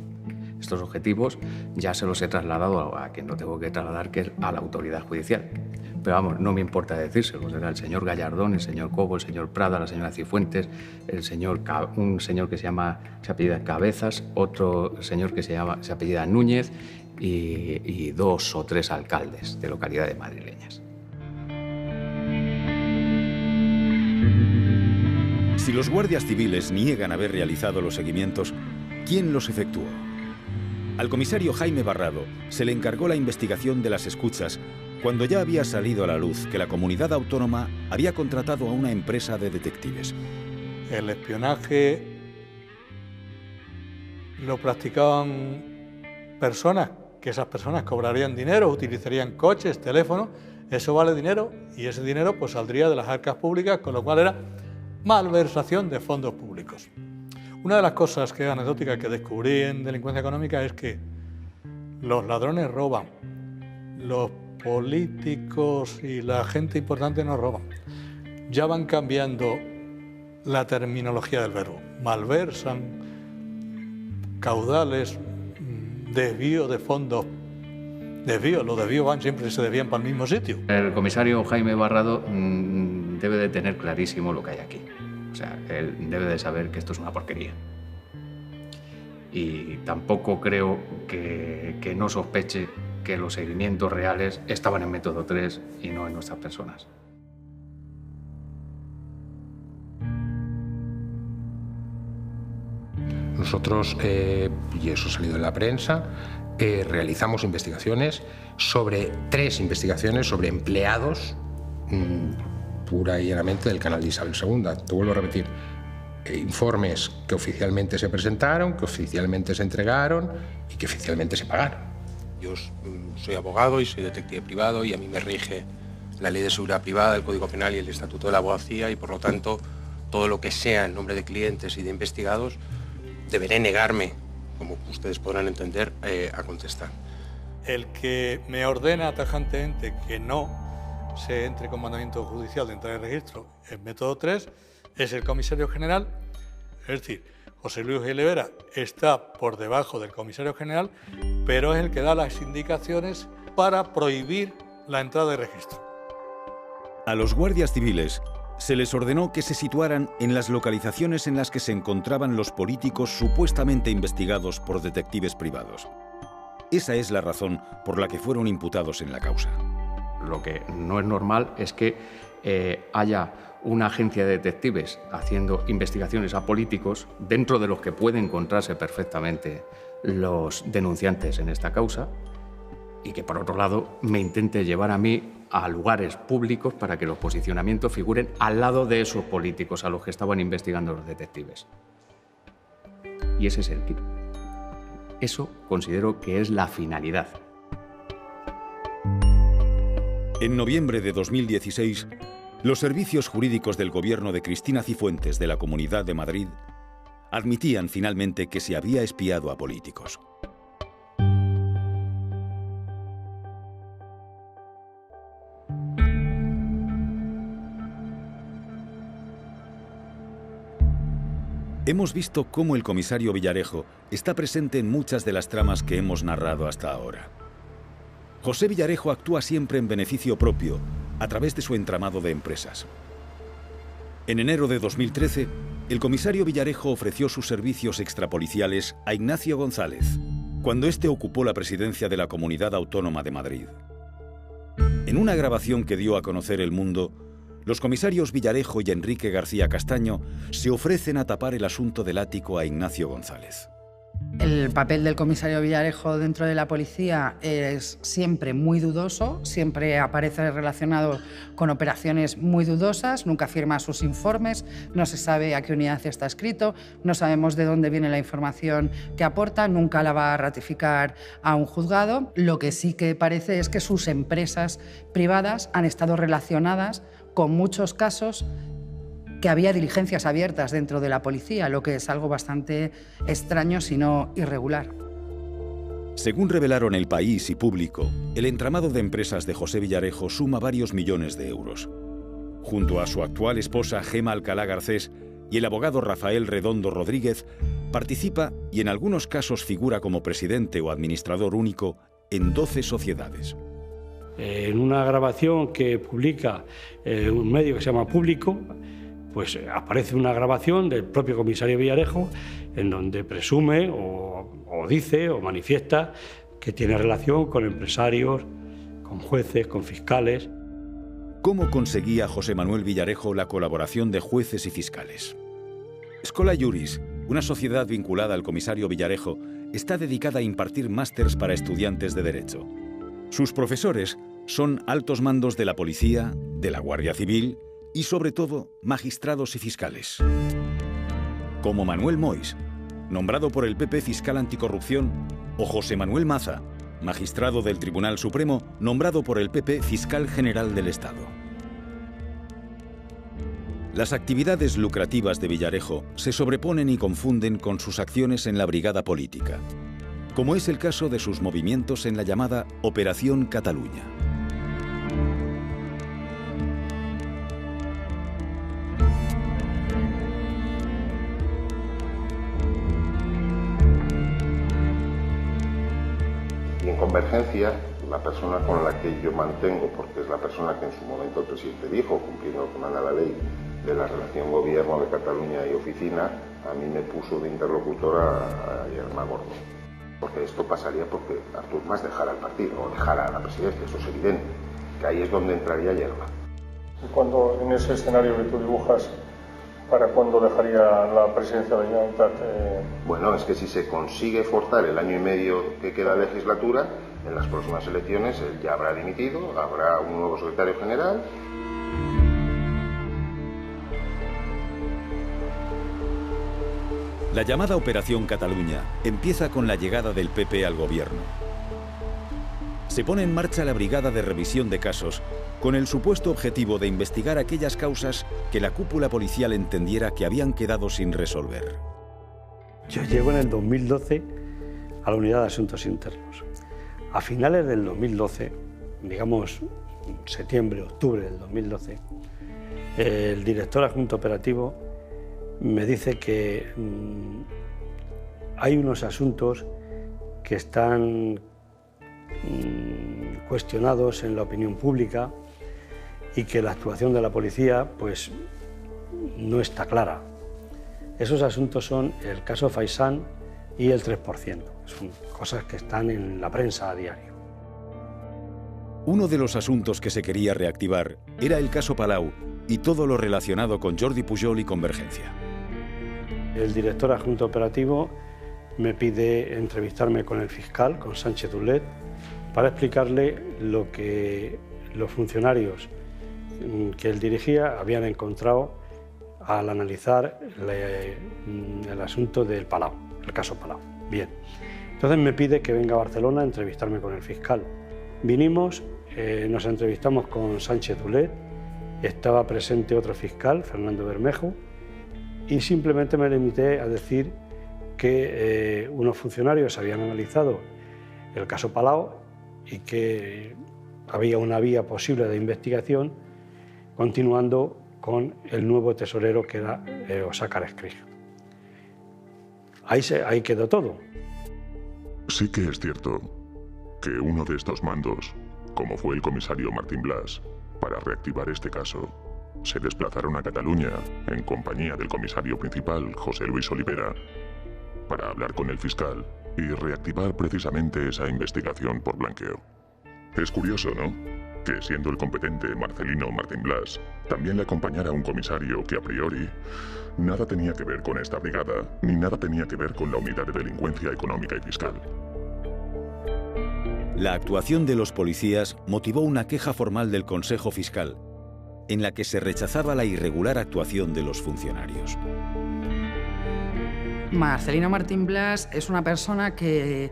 Estos objetivos ya se los he trasladado a quien lo tengo que trasladar, que es a la autoridad judicial. Pero vamos, no me importa decírselos. Era el señor Gallardón, el señor Cobo, el señor Prada, la señora Cifuentes, un señor que se apellida Cabezas, otro señor que se apellida Núñez y 2 o 3 alcaldes de localidades madrileñas. Si los guardias civiles niegan haber realizado los seguimientos, ¿quién los efectuó? Al comisario Jaime Barrado se le encargó la investigación de las escuchas cuando ya había salido a la luz que la comunidad autónoma había contratado a una empresa de detectives. El espionaje lo practicaban personas, que esas personas cobrarían dinero, utilizarían coches, teléfonos, eso vale dinero y ese dinero pues saldría de las arcas públicas, con lo cual era malversación de fondos públicos. Una de las cosas que es anecdótica que descubrí en delincuencia económica es que los ladrones roban, los políticos y la gente importante no roban. Ya van cambiando la terminología del verbo. Malversan, caudales, desvío de fondos. Los desvíos siempre se desvían para el mismo sitio. El comisario Jaime Barrado debe de tener clarísimo lo que hay aquí. O sea, él debe de saber que esto es una porquería. Y tampoco creo que no sospeche que los seguimientos reales estaban en Método 3 y no en nuestras personas. Nosotros, y eso ha salido en la prensa, realizamos investigaciones sobre 3 investigaciones sobre empleados pura y llanamente del canal de Isabel II. Te vuelvo a repetir, informes que oficialmente se presentaron, que oficialmente se entregaron y que oficialmente se pagaron. Yo soy abogado y soy detective privado y a mí me rige la Ley de Seguridad Privada, el Código Penal y el Estatuto de la Abogacía y por lo tanto todo lo que sea en nombre de clientes y de investigados deberé negarme, como ustedes podrán entender, a contestar. El que me ordena tajantemente que no se entre con mandamiento judicial de entrar en registro en Método 3 es el comisario general, es decir, José Luis Olivera está por debajo del comisario general, pero es el que da las indicaciones para prohibir la entrada de registro. A los guardias civiles se les ordenó que se situaran en las localizaciones en las que se encontraban los políticos supuestamente investigados por detectives privados. Esa es la razón por la que fueron imputados en la causa. Lo que no es normal es que haya una agencia de detectives haciendo investigaciones a políticos dentro de los que pueden encontrarse perfectamente los denunciantes en esta causa y que, por otro lado, me intente llevar a mí a lugares públicos para que los posicionamientos figuren al lado de esos políticos a los que estaban investigando los detectives. Y ese es el quid. Eso considero que es la finalidad. En noviembre de 2016, los servicios jurídicos del gobierno de Cristina Cifuentes de la Comunidad de Madrid admitían finalmente que se había espiado a políticos. Hemos visto cómo el comisario Villarejo está presente en muchas de las tramas que hemos narrado hasta ahora. José Villarejo actúa siempre en beneficio propio, a través de su entramado de empresas. En enero de 2013, el comisario Villarejo ofreció sus servicios extrapoliciales a Ignacio González, cuando éste ocupó la presidencia de la Comunidad Autónoma de Madrid. En una grabación que dio a conocer El Mundo, los comisarios Villarejo y Enrique García Castaño se ofrecen a tapar el asunto del ático a Ignacio González. El papel del comisario Villarejo dentro de la policía es siempre muy dudoso, siempre aparece relacionado con operaciones muy dudosas, nunca firma sus informes, no se sabe a qué unidad está escrito, no sabemos de dónde viene la información que aporta, nunca la va a ratificar a un juzgado. Lo que sí que parece es que sus empresas privadas han estado relacionadas con muchos casos que había diligencias abiertas dentro de la policía, lo que es algo bastante extraño, si no irregular. Según revelaron El País y Público, el entramado de empresas de José Villarejo suma varios millones de euros. Junto a su actual esposa Gema Alcalá Garcés y el abogado Rafael Redondo Rodríguez, participa y en algunos casos figura como presidente o administrador único en 12 sociedades. En una grabación que publica un medio que se llama Público, pues aparece una grabación del propio comisario Villarejo en donde presume o dice o manifiesta que tiene relación con empresarios, con jueces, con fiscales. ¿Cómo conseguía José Manuel Villarejo la colaboración de jueces y fiscales? Schola Juris, una sociedad vinculada al comisario Villarejo, está dedicada a impartir másters para estudiantes de Derecho. Sus profesores son altos mandos de la policía, de la Guardia Civil y, sobre todo, magistrados y fiscales. Como Manuel Mois, nombrado por el PP fiscal anticorrupción, o José Manuel Maza, magistrado del Tribunal Supremo, nombrado por el PP fiscal general del Estado. Las actividades lucrativas de Villarejo se sobreponen y confunden con sus acciones en la brigada política, como es el caso de sus movimientos en la llamada Operación Cataluña. Y en Convergencia, la persona con la que yo mantengo, porque es la persona que en su momento el presidente dijo, cumpliendo con la ley de la relación gobierno de Cataluña y oficina, a mí me puso de interlocutor a Yerma Gordo. Porque esto pasaría porque Artur Mas dejara el partido o dejara la presidencia, eso es evidente, que ahí es donde entraría Yerma. Cuando en ese escenario que tú dibujas, ¿para cuándo dejaría la presidencia de la Generalitat? Bueno, es que si se consigue forzar el año y medio que queda de legislatura, en las próximas elecciones él ya habrá dimitido, habrá un nuevo secretario general. La llamada Operación Cataluña empieza con la llegada del PP al gobierno. Se pone en marcha la Brigada de Revisión de Casos con el supuesto objetivo de investigar aquellas causas que la cúpula policial entendiera que habían quedado sin resolver. Yo llego en el 2012 a la Unidad de Asuntos Internos. A finales del 2012, digamos septiembre, octubre del 2012, el director adjunto operativo me dice que hay unos asuntos que están cuestionados en la opinión pública y que la actuación de la policía pues no está clara. Esos asuntos son el caso Faisán y el 3%. Son cosas que están en la prensa a diario. Uno de los asuntos que se quería reactivar era el caso Palau y todo lo relacionado con Jordi Pujol y Convergencia. El director adjunto operativo me pide entrevistarme con el fiscal, con Sánchez Dulet, para explicarle lo que los funcionarios que él dirigía habían encontrado al analizar el asunto del Palau, el caso Palau. Bien, entonces me pide que venga a Barcelona a entrevistarme con el fiscal. Vinimos, nos entrevistamos con Sánchez Dulet, estaba presente otro fiscal, Fernando Bermejo, y simplemente me limité a decir que unos funcionarios habían analizado el caso Palau y que había una vía posible de investigación, continuando con el nuevo tesorero que era Óscar Escrig. Ahí quedó todo. Sí que es cierto que uno de estos mandos, como fue el comisario Martín Blas, para reactivar este caso, se desplazaron a Cataluña en compañía del comisario principal, José Luis Olivera, para hablar con el fiscal y reactivar precisamente esa investigación por blanqueo. Es curioso, ¿no?, que siendo el competente Marcelino Martín Blas, también le acompañara un comisario que a priori nada tenía que ver con esta brigada, ni nada tenía que ver con la unidad de delincuencia económica y fiscal. La actuación de los policías motivó una queja formal del Consejo Fiscal, en la que se rechazaba la irregular actuación de los funcionarios. Marcelino Martín Blas es una persona que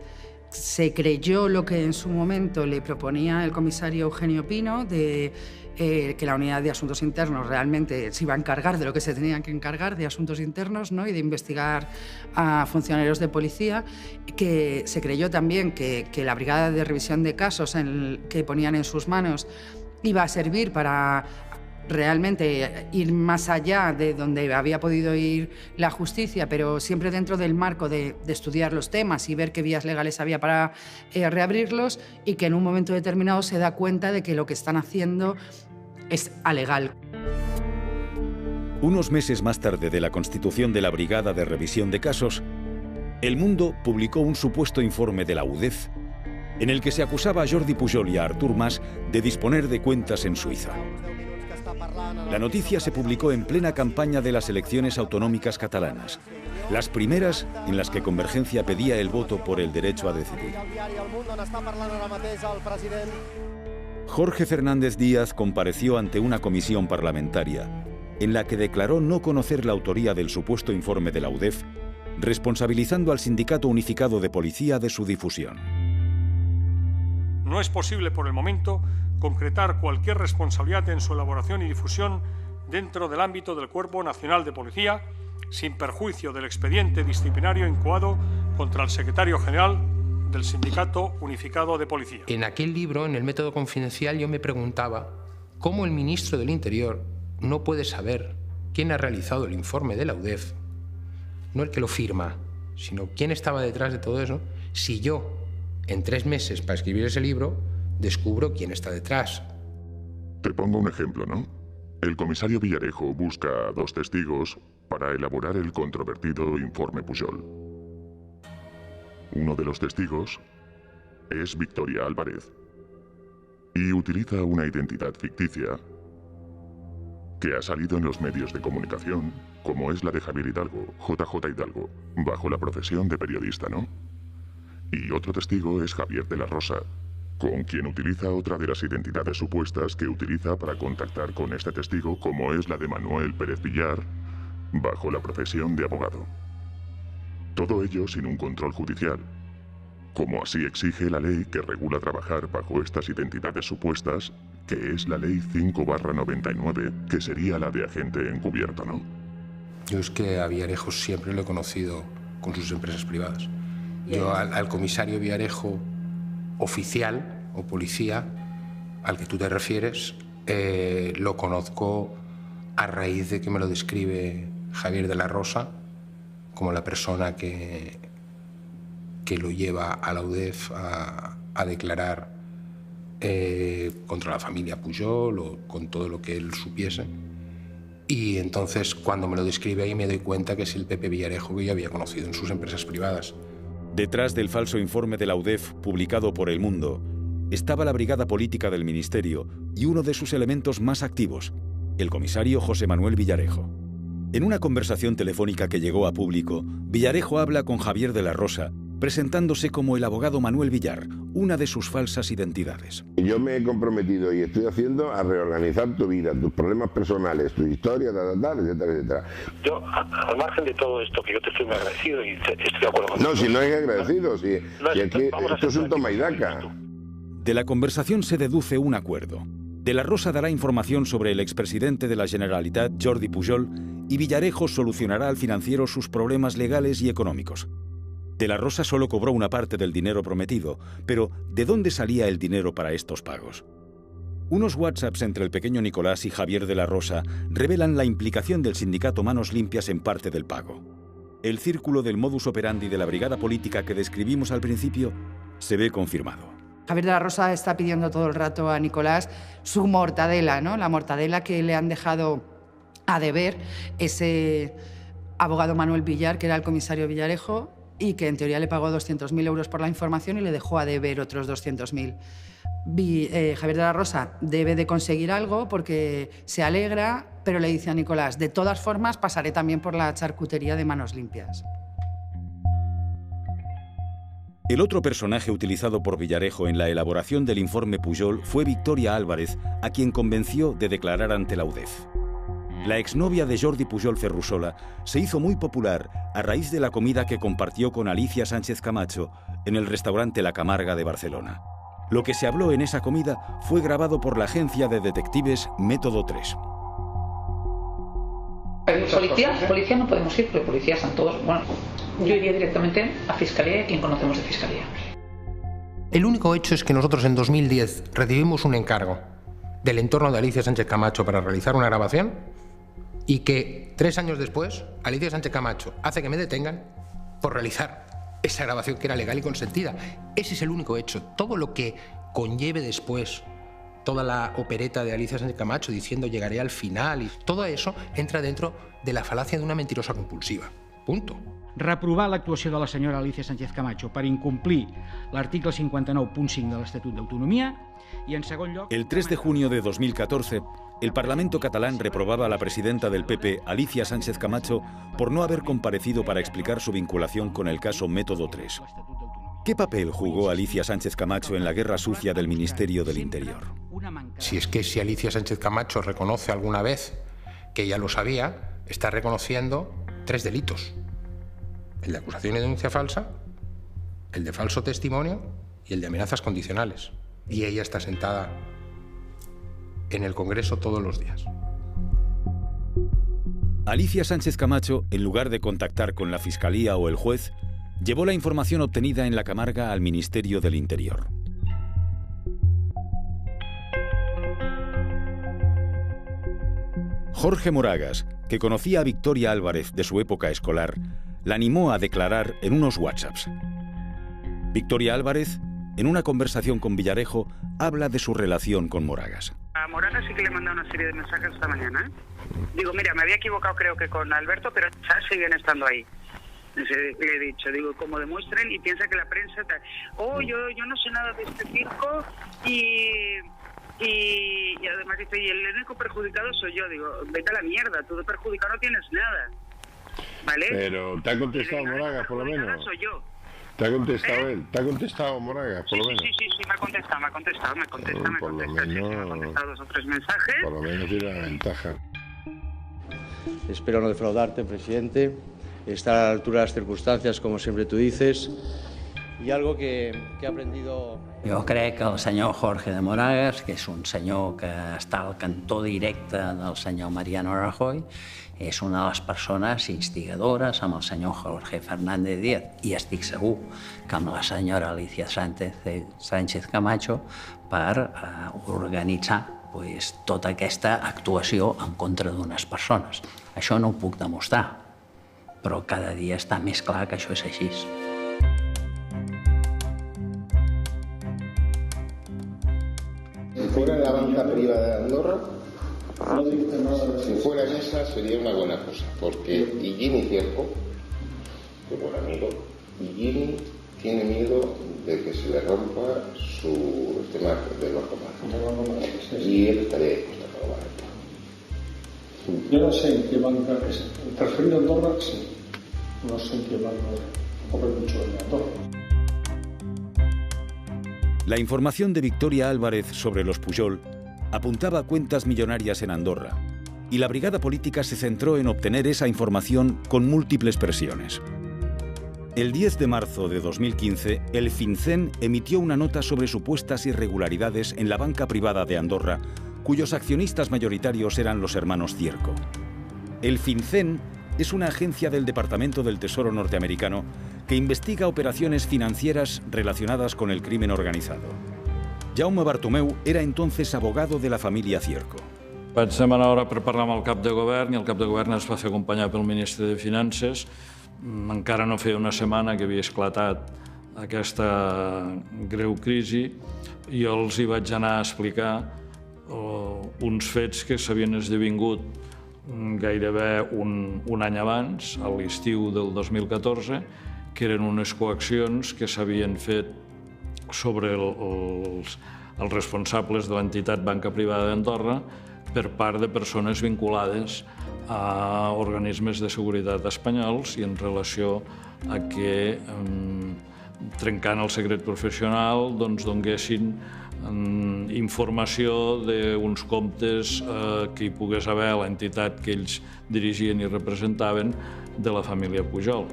se creyó lo que en su momento le proponía el comisario Eugenio Pino, de que la unidad de asuntos internos realmente se iba a encargar de lo que se tenían que encargar, de asuntos internos, ¿no?, y de investigar a funcionarios de policía, que se creyó también que la brigada de revisión de casos que ponían en sus manos iba a servir para realmente ir más allá de donde había podido ir la justicia, pero siempre dentro del marco de estudiar los temas y ver qué vías legales había para reabrirlos, y que en un momento determinado se da cuenta de que lo que están haciendo es alegal. Unos meses más tarde de la constitución de la Brigada de Revisión de Casos, El Mundo publicó un supuesto informe de la UDEF en el que se acusaba a Jordi Pujol y a Artur Mas de disponer de cuentas en Suiza. La noticia se publicó en plena campaña de las elecciones autonómicas catalanas, las primeras en las que Convergencia pedía el voto por el derecho a decidir. Jorge Fernández Díaz compareció ante una comisión parlamentaria en la que declaró no conocer la autoría del supuesto informe de la UDEF, responsabilizando al Sindicato Unificado de Policía de su difusión. No es posible por el momento concretar cualquier responsabilidad en su elaboración y difusión dentro del ámbito del Cuerpo Nacional de Policía, sin perjuicio del expediente disciplinario incoado contra el secretario general del Sindicato Unificado de Policía. En aquel libro, en el método confidencial, yo me preguntaba cómo el ministro del Interior no puede saber quién ha realizado el informe de la UDEF, no el que lo firma, sino quién estaba detrás de todo eso, si yo, en 3 meses para escribir ese libro, descubro quién está detrás. Te pongo un ejemplo, ¿no? El comisario Villarejo busca a 2 testigos para elaborar el controvertido informe Pujol. Uno de los testigos es Victoria Álvarez y utiliza una identidad ficticia que ha salido en los medios de comunicación, como es la de Javier Hidalgo, JJ Hidalgo, bajo la profesión de periodista, ¿no? Y otro testigo es Javier de la Rosa, con quien utiliza otra de las identidades supuestas que utiliza para contactar con este testigo, como es la de Manuel Pérez Villar, bajo la profesión de abogado. Todo ello sin un control judicial, como así exige la ley que regula trabajar bajo estas identidades supuestas, que es la Ley 5/99, que sería la de agente encubierto, ¿no? Yo es que a Villarejo siempre lo he conocido con sus empresas privadas. Yo al comisario Villarejo oficial o policía al que tú te refieres lo conozco a raíz de que me lo describe Javier de la Rosa como la persona que lo lleva a la UDEF a declarar contra la familia Pujol o con todo lo que él supiese. Y entonces cuando me lo describe ahí me doy cuenta que es el Pepe Villarejo que yo había conocido en sus empresas privadas. Detrás del falso informe de la UDEF publicado por El Mundo estaba la brigada política del Ministerio y uno de sus elementos más activos, el comisario José Manuel Villarejo. En una conversación telefónica que llegó a público, Villarejo habla con Javier de la Rosa, presentándose como el abogado Manuel Villar, una de sus falsas identidades. Yo me he comprometido y estoy haciendo a reorganizar tu vida, tus problemas personales, tu historia, etcétera, etcétera. Yo, al margen de todo esto, que yo te estoy muy agradecido y estoy de acuerdo contigo. No, si no es agradecido, si aquí, esto es un toma y daca. De la conversación se deduce un acuerdo. De la Rosa dará información sobre el expresidente de la Generalitat, Jordi Pujol, y Villarejo solucionará al financiero sus problemas legales y económicos. De la Rosa solo cobró una parte del dinero prometido, pero ¿de dónde salía el dinero para estos pagos? Unos WhatsApps entre el pequeño Nicolás y Javier de la Rosa revelan la implicación del sindicato Manos Limpias en parte del pago. El círculo del modus operandi de la brigada política que describimos al principio se ve confirmado. Javier de la Rosa está pidiendo todo el rato a Nicolás su mortadela, ¿no? La mortadela que le han dejado a deber ese abogado Manuel Villar, que era el comisario Villarejo, y que en teoría le pagó 200.000 euros por la información y le dejó a deber otros 200.000. Javier de la Rosa debe de conseguir algo porque se alegra, pero le dice a Nicolás, de todas formas pasaré también por la charcutería de Manos Limpias. El otro personaje utilizado por Villarejo en la elaboración del informe Pujol fue Victoria Álvarez, a quien convenció de declarar ante la UDEF. La exnovia de Jordi Pujol Ferrusola se hizo muy popular a raíz de la comida que compartió con Alicia Sánchez Camacho en el restaurante La Camarga de Barcelona. Lo que se habló en esa comida fue grabado por la agencia de detectives Método 3. Policía no podemos ir, porque policías están todos... Bueno, yo iría directamente a Fiscalía y a quien conocemos de Fiscalía. El único hecho es que nosotros en 2010 recibimos un encargo del entorno de Alicia Sánchez Camacho para realizar una grabación y que 3 años después Alicia Sánchez Camacho hace que me detengan por realizar esa grabación que era legal y consentida. Ese es el único hecho. Todo lo que conlleve después, toda la opereta de Alicia Sánchez Camacho diciendo llegaré al final, y todo eso entra dentro de la falacia de una mentirosa compulsiva. Punto. Reprovar l'actuació de la senyora Alicia Sánchez Camacho per incomplir l'article 59.5 de l'Estatut d'Autonomia y, en segon lloc... El 3 de junio de 2014, el Parlamento catalán reprobaba a la presidenta del PP, Alicia Sánchez Camacho, por no haber comparecido para explicar su vinculación con el caso Método 3. ¿Qué papel jugó Alicia Sánchez Camacho en la guerra sucia del Ministerio del Interior? Si es que si Alicia Sánchez Camacho reconoce alguna vez que ya lo sabía, está reconociendo 3 delitos. El de acusación y denuncia falsa, el de falso testimonio y el de amenazas condicionales. Y ella está sentada en el Congreso todos los días. Alicia Sánchez Camacho, en lugar de contactar con la Fiscalía o el juez, llevó la información obtenida en La Camarga al Ministerio del Interior. Jorge Moragas, que conocía a Victoria Álvarez de su época escolar, la animó a declarar en unos WhatsApps. Victoria Álvarez, en una conversación con Villarejo, habla de su relación con Moragas. A Moragas sí que le he mandado una serie de mensajes esta mañana. Digo, mira, me había equivocado creo que con Alberto, pero siguen estando ahí. Le he dicho, digo, como demuestren y piensa que la prensa... yo no sé nada de este circo y además dice, y el único perjudicado soy yo. Digo, vete a la mierda, tú de perjudicado no tienes nada. ¿Vale? Pero ¿te ha contestado Moragas, por lo menos? Soy yo. ¿Te ha contestado él? ¿Te ha contestado Moragas, por lo menos? Sí, me ha contestado. Me ha contestado 2 o 3 mensajes. Por lo menos tiene la ventaja. Espero no defraudarte, presidente. Estar a la altura de las circunstancias, como siempre tú dices. I algo que he aprendido... Jo crec que el senyor Jorge de Moragas, que és un senyor que està al cantó directe del senyor Mariano Rajoy, és una de les persones instigadores amb el senyor Jorge Fernández Díaz, i estic segur que amb la senyora Alicia Sánchez Camacho per organitzar tota aquesta actuació en contra d'unes persones. Això no ho puc demostrar, però cada dia està més clar que això és així. Si fuera la banca privada de Andorra, si fuera esa sería una buena cosa, porque Higini Cierco, que buen amigo, Higini tiene miedo de que se le rompa su tema del Banco Mar. Y él estaría dispuesto a robar esto. Yo no sé en qué banca es. Transferido a Andorra, sí. No sé en qué banca, tampoco hay mucho de Andorra. La información de Victoria Álvarez sobre los Pujol apuntaba a cuentas millonarias en Andorra, y la brigada política se centró en obtener esa información con múltiples presiones. El 10 de marzo de 2015, el FinCEN emitió una nota sobre supuestas irregularidades en la banca privada de Andorra, cuyos accionistas mayoritarios eran los hermanos Cierco. El FinCEN es una agencia del Departamento del Tesoro norteamericano que investiga operaciones financieras relacionadas con el crimen organizado. Jaume Bartomeu era entonces abogado de la familia Cierco. Vaig demanar hora per parlar amb el cap de govern i el cap de govern es va fer acompanyar pel ministre de Finances. Encara no feia una setmana que havia esclatat aquesta greu crisi, jo els hi vaig anar a explicar uns fets que s'havien esdevingut gairebé un any abans, a l'estiu del 2014, que eren unes coaccions que s'havien fet sobre els responsables de l'entitat Banca Privada d'Andorra per part de persones vinculades a organismes de seguretat espanyols i en relació a que, trencant el secret professional, donguessin informació d'uns comptes que hi pogués haver a l'entitat que ells dirigien i representaven de la família Pujol.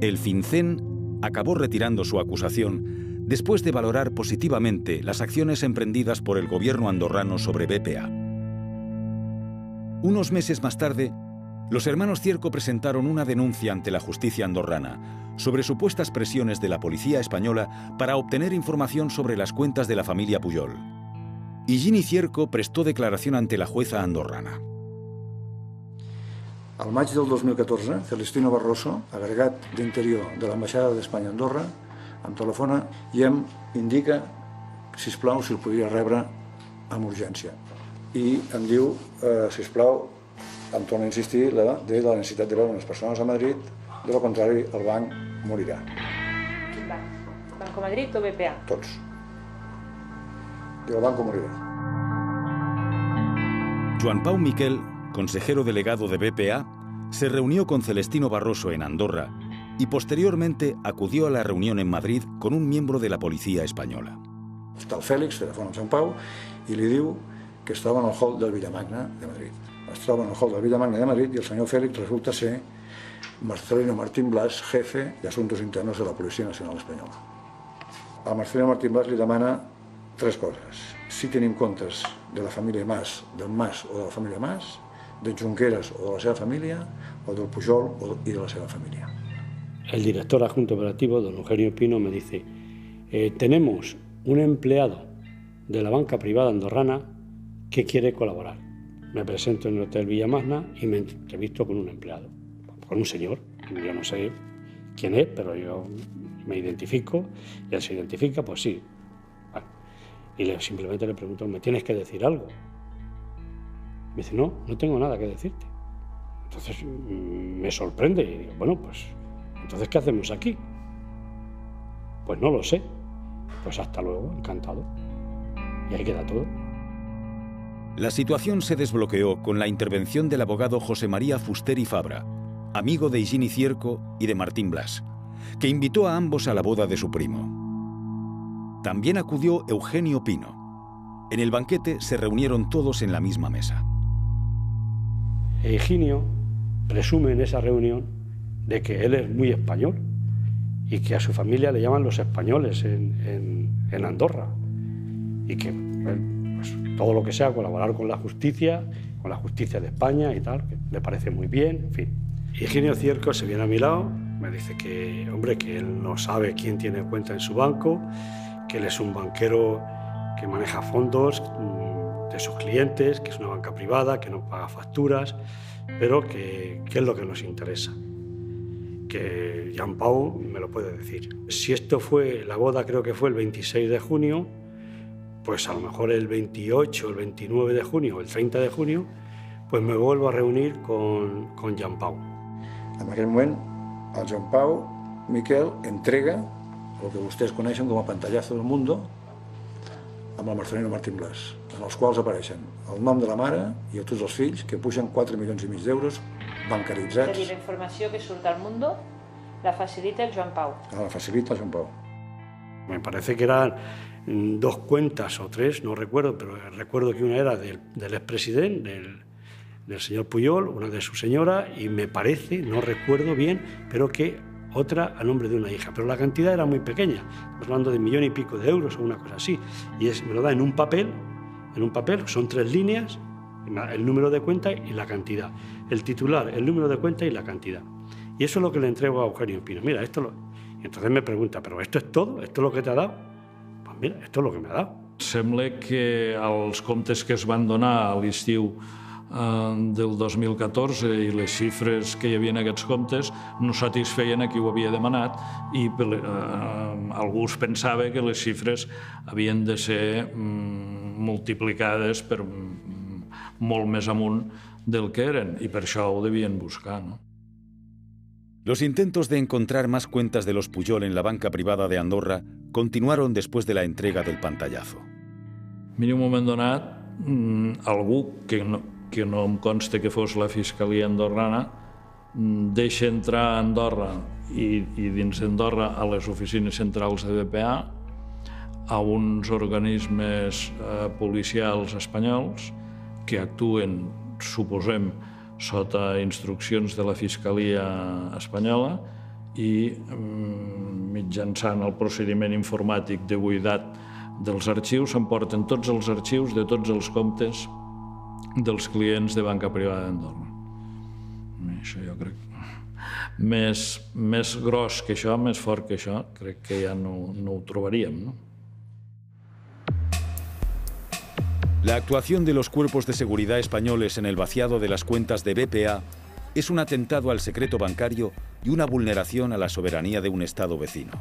El FinCEN acabó retirando su acusación después de valorar positivamente las acciones emprendidas por el gobierno andorrano sobre BPA. Unos meses más tarde, los hermanos Cierco presentaron una denuncia ante la justicia andorrana sobre supuestas presiones de la policía española para obtener información sobre las cuentas de la familia Pujol. Higini Cierco prestó declaración ante la jueza andorrana. Al maig del 2014, Celestino Barroso, agregat d'Interior de l'Ambaixada d'Espanya a Andorra, em telefona i em indica, sisplau, si el podria rebre amb urgència. I em diu, sisplau, em torna a insistir de la necessitat de veure unes persones a Madrid, de lo contrari el banc morirà. Quin banc? Banco Madrid o BPA? Tots. Diu, el banco morirà. Joan Pau Miquel, consejero delegado de BPA, se reunió con Celestino Barroso en Andorra y posteriormente acudió a la reunión en Madrid con un miembro de la policía española. Està el Fèlix, telefona amb Sant Pau, i li diu que es troba en el hall del Villamagna de Madrid. Es troba en el hall del Villamagna de Madrid i el senyor Fèlix resulta ser Marcelino Martín Blas, jefe de Asuntos Internos de la Policía Nacional Espanyola. A Marcelino Martín Blas li demana tres coses. Si tenim comptes de la família Mas, del Mas o de la família Mas, de Junqueras o de la seva família, o del Pujol y de la seva familia. El director adjunto operativo, don Eugenio Pino, me dice, tenemos un empleado de la banca privada andorrana que quiere colaborar. Me presento en el Hotel Villamagna y me entrevisto con un empleado, con un señor. Yo no sé quién es, pero yo me identifico, y él se identifica, pues sí. Bueno, y simplemente le pregunto, ¿me tienes que decir algo? Me dice, no, no tengo nada que decirte. Entonces me sorprende y digo, bueno, pues, ¿entonces qué hacemos aquí? Pues no lo sé. Pues hasta luego, encantado. Y ahí queda todo. La situación se desbloqueó con la intervención del abogado José María Fusteri Fabra, amigo de Higini Cierco y de Martín Blas, que invitó a ambos a la boda de su primo. También acudió Eugenio Pino. En el banquete se reunieron todos en la misma mesa. Higinio presume en esa reunión de que él es muy español y que a su familia le llaman los españoles en Andorra y que pues, todo lo que sea colaborar con la justicia de España y tal, que le parece muy bien, en fin. Higinio Cierco se viene a mi lado, me dice que, hombre, que él no sabe quién tiene cuenta en su banco, que él es un banquero que maneja fondos de sus clientes, que es una banca privada, que no paga facturas, pero que es lo que nos interesa. Que Jean Pau me lo puede decir. Si esto fue, la boda creo que fue el 26 de junio, pues a lo mejor el 28, el 29 de junio, o el 30 de junio, pues me vuelvo a reunir con Jean Pau. En aquell moment, el Jean Pau Miquel entrega el que vostès coneixen com a pantallazo del mundo amb el Marcelino Martín Blas, en els quals apareixen el nom de la mare i tots els fills, que pugen 4,5 milions d'euros bancaritzats. És a dir, la informació que surt al mundo la facilita el Joan Pau. La facilita el Joan Pau. Me parece que eran 2 cuentas o 3, no recuerdo, pero recuerdo que una era del expresidente, del señor Pujol, una de su señora, y me parece, no recuerdo bien, pero que otra a nombre de una hija. Pero la cantidad era muy pequeña, estamos hablando de 1,5 millones de euros o una cosa así. Y me lo da en un papel, son 3 líneas, el número de cuenta y la cantidad. El titular, el número de cuenta y la cantidad. Y eso es lo que le entrego a Eugenio Pino. Mira, Y entonces me pregunta, ¿pero esto es todo? ¿Esto es lo que te ha dado? Pues mira, esto es lo que me ha dado. Sembla que els comptes que es van donar a l'estiu del 2014 i les xifres que hi havia en aquests comptes no satisfeien a qui ho havia demanat i algú pensava que les xifres havien de ser multiplicades per molt més amunt del que eren i per això ho devien buscar, ¿no? Los intentos de encontrar más cuentas de los Pujol en la banca privada de Andorra continuaron después de la entrega del pantallazo. En un moment donat, algú que no em consta que fos la Fiscalia andorrana deixa entrar a Andorra i dins d'Andorra a les oficines centrals de BPA a uns organismes policials espanyols que actuen, suposem, sota instruccions de la Fiscalia espanyola i mitjançant el procediment informàtic de buidat dels arxius s'emporten tots els arxius de tots els comptes dels clients de banca privada d'Andorra. Això jo crec més gros que això, més fort que això, crec que ja no ho trobaríem, no? La actuación de los cuerpos de seguridad españoles en el vaciado de las cuentas de BPA es un atentado al secreto bancario y una vulneración a la soberanía de un Estado vecino.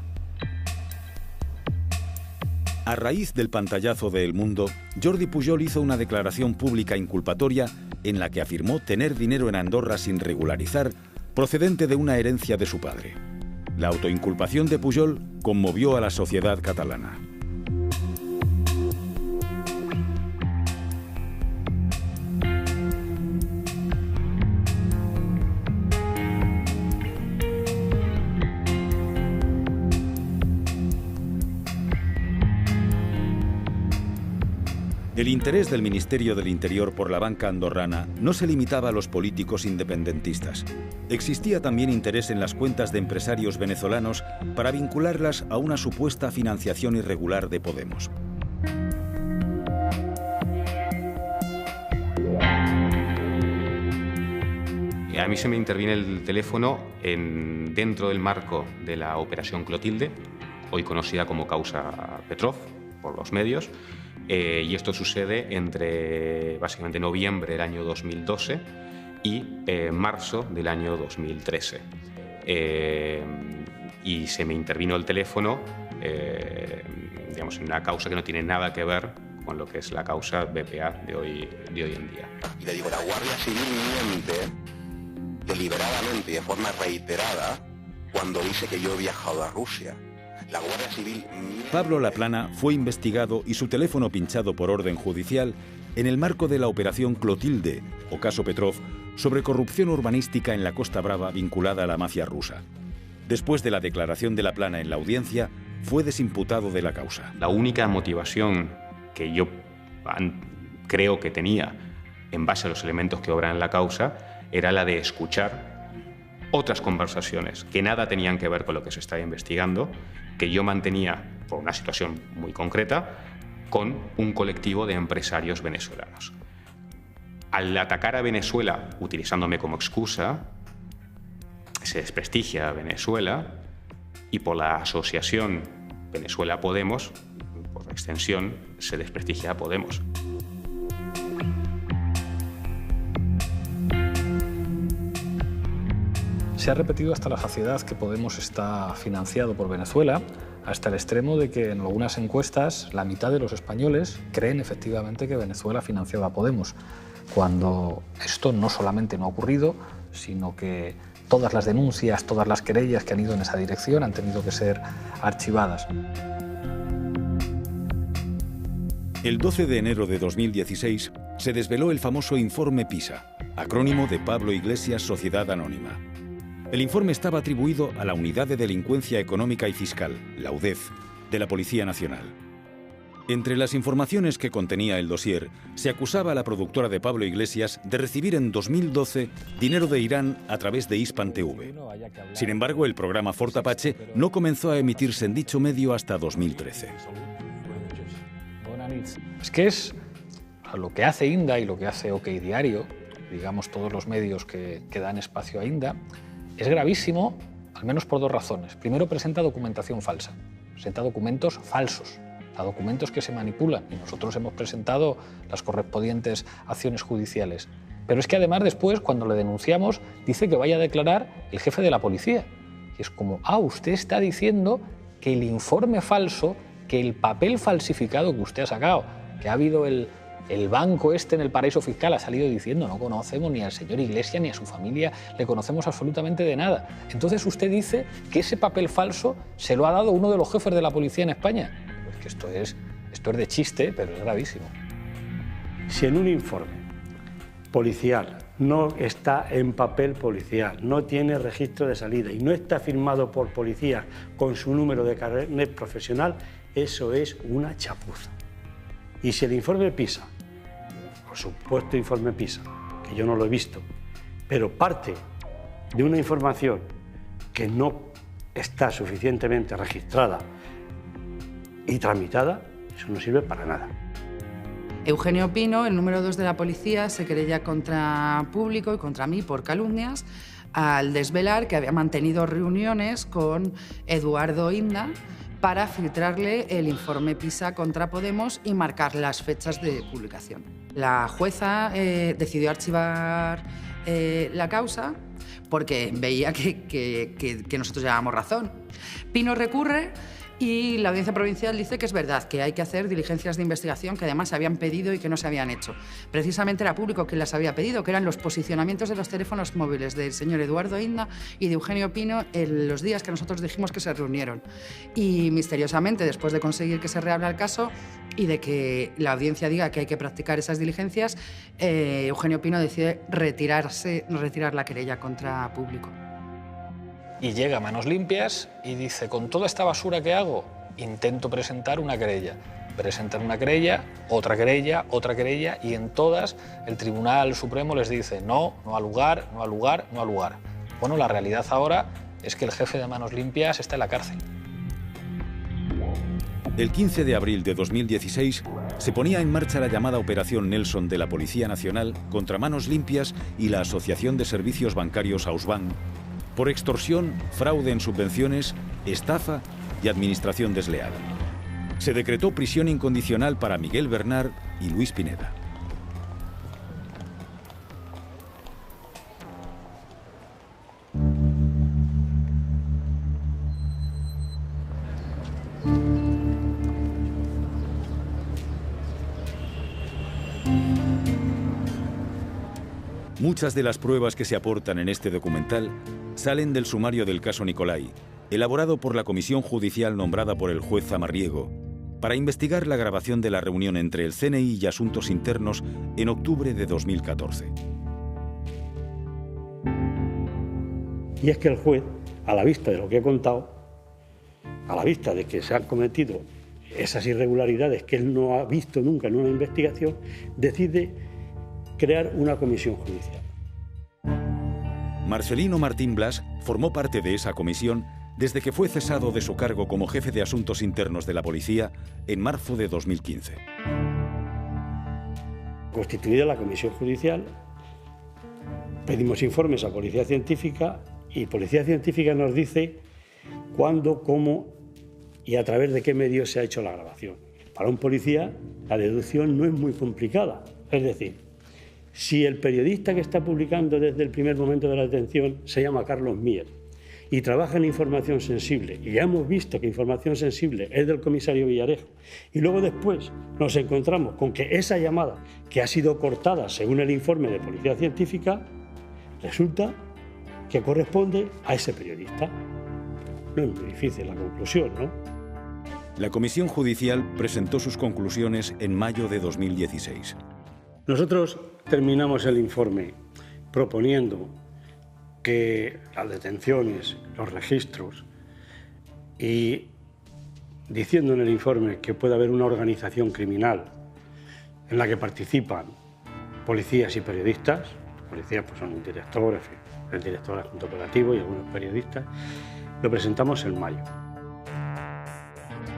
A raíz del pantallazo de El Mundo, Jordi Pujol hizo una declaración pública inculpatoria en la que afirmó tener dinero en Andorra sin regularizar, procedente de una herencia de su padre. La autoinculpación de Pujol conmovió a la sociedad catalana. El interés del Ministerio del Interior por la banca andorrana no se limitaba a los políticos independentistas. Existía también interés en las cuentas de empresarios venezolanos para vincularlas a una supuesta financiación irregular de Podemos. A mí se me interviene el teléfono dentro del marco de la Operación Clotilde, hoy conocida como causa Petrov por los medios, y esto sucede entre básicamente noviembre del año 2012 y marzo del año 2013. Y se me intervino el teléfono digamos, en una causa que no tiene nada que ver con lo que es la causa BPA de hoy en día. Y le digo, la Guardia Civil miente deliberadamente y de forma reiterada cuando dice que yo he viajado a Rusia. La Guardia Civil... Pablo Laplana fue investigado y su teléfono pinchado por orden judicial en el marco de la Operación Clotilde, o caso Petrov, sobre corrupción urbanística en la Costa Brava vinculada a la mafia rusa. Después de la declaración de Laplana en la audiencia, fue desimputado de la causa. La única motivación que yo creo que tenía, en base a los elementos que obran en la causa, era la de escuchar otras conversaciones que nada tenían que ver con lo que se estaba investigando, que yo mantenía, por una situación muy concreta, con un colectivo de empresarios venezolanos. Al atacar a Venezuela, utilizándome como excusa, se desprestigia a Venezuela y por la asociación Venezuela-Podemos, por extensión, se desprestigia a Podemos. Se ha repetido hasta la saciedad que Podemos está financiado por Venezuela, hasta el extremo de que en algunas encuestas la mitad de los españoles creen efectivamente que Venezuela financiaba a Podemos, cuando esto no solamente no ha ocurrido, sino que todas las denuncias, todas las querellas que han ido en esa dirección han tenido que ser archivadas. El 12 de enero de 2016 se desveló el famoso Informe PISA, acrónimo de Pablo Iglesias Sociedad Anónima. El informe estaba atribuido a la Unidad de Delincuencia Económica y Fiscal, la UDEF, de la Policía Nacional. Entre las informaciones que contenía el dossier, se acusaba a la productora de Pablo Iglesias de recibir en 2012 dinero de Irán a través de Hispan TV. Sin embargo, el programa Fort Apache no comenzó a emitirse en dicho medio hasta 2013. Es que es lo que hace INDA y lo que hace OK Diario, digamos todos los medios que dan espacio a INDA, es gravísimo, al menos por dos razones. Primero, presenta documentación falsa, presenta documentos falsos, a documentos que se manipulan, y nosotros hemos presentado las correspondientes acciones judiciales. Pero es que además después, cuando le denunciamos, dice que vaya a declarar el jefe de la policía. Y es como, usted está diciendo que el informe falso, que el papel falsificado que usted ha sacado, que ha habido el banco en el paraíso fiscal, ha salido diciendo no conocemos ni al señor Iglesias ni a su familia, le conocemos absolutamente de nada. Entonces usted dice que ese papel falso se lo ha dado uno de los jefes de la policía en España. Pues que esto es de chiste, pero es gravísimo. Si en un informe policial no está en papel policial, no tiene registro de salida y no está firmado por policía con su número de carnet profesional, eso es una chapuza. Y si el informe PISA, por supuesto informe PISA, que yo no lo he visto, pero parte de una información que no está suficientemente registrada y tramitada, eso no sirve para nada. Eugenio Pino, el número 2 de la policía, se querella contra Público y contra mí por calumnias al desvelar que había mantenido reuniones con Eduardo Inda para filtrarle el informe PISA contra Podemos y marcar las fechas de publicación. La jueza decidió archivar la causa porque veía que nosotros llevábamos razón. Pino recurre y la Audiencia Provincial dice que es verdad, que hay que hacer diligencias de investigación que además se habían pedido y que no se habían hecho. Precisamente era Público quien las había pedido, que eran los posicionamientos de los teléfonos móviles del señor Eduardo Inda y de Eugenio Pino en los días que nosotros dijimos que se reunieron. Y misteriosamente, después de conseguir que se reabra el caso y de que la audiencia diga que hay que practicar esas diligencias, Eugenio Pino decide retirar la querella contra Público. Y llega a Manos Limpias y dice, con toda esta basura que hago, intento presentar una querella. Presentan una querella, otra querella, y en todas el Tribunal Supremo les dice no al lugar, no al lugar, no al lugar. Bueno, la realidad ahora es que el jefe de Manos Limpias está en la cárcel. El 15 de abril de 2016 se ponía en marcha la llamada Operación Nelson de la Policía Nacional contra Manos Limpias y la Asociación de Servicios Bancarios Ausbank, por extorsión, fraude en subvenciones, estafa y administración desleal. Se decretó prisión incondicional para Miguel Bernard y Luis Pineda. Muchas de las pruebas que se aportan en este documental salen del sumario del caso Nicolai, elaborado por la comisión judicial nombrada por el juez Zamarriego, para investigar la grabación de la reunión entre el CNI y Asuntos Internos en octubre de 2014. Y es que el juez, a la vista de lo que he contado, a la vista de que se han cometido esas irregularidades que él no ha visto nunca en una investigación, decide crear una comisión judicial. Marcelino Martín Blas formó parte de esa comisión desde que fue cesado de su cargo como jefe de Asuntos Internos de la Policía en marzo de 2015. Constituida la comisión judicial, pedimos informes a Policía Científica y Policía Científica nos dice cuándo, cómo y a través de qué medios se ha hecho la grabación. Para un policía la deducción no es muy complicada, es decir, si el periodista que está publicando desde el primer momento de la detención se llama Carlos Mier y trabaja en información sensible, y ya hemos visto que información sensible es del comisario Villarejo, y luego después nos encontramos con que esa llamada, que ha sido cortada según el informe de Policía Científica, resulta que corresponde a ese periodista. No es muy difícil la conclusión, ¿no? La comisión judicial presentó sus conclusiones en mayo de 2016. Nosotros terminamos el informe proponiendo que las detenciones, los registros y diciendo en el informe que puede haber una organización criminal en la que participan policías y periodistas. Los policías pues, son un director, en fin, el director adjunto operativo y algunos periodistas. Lo presentamos en mayo.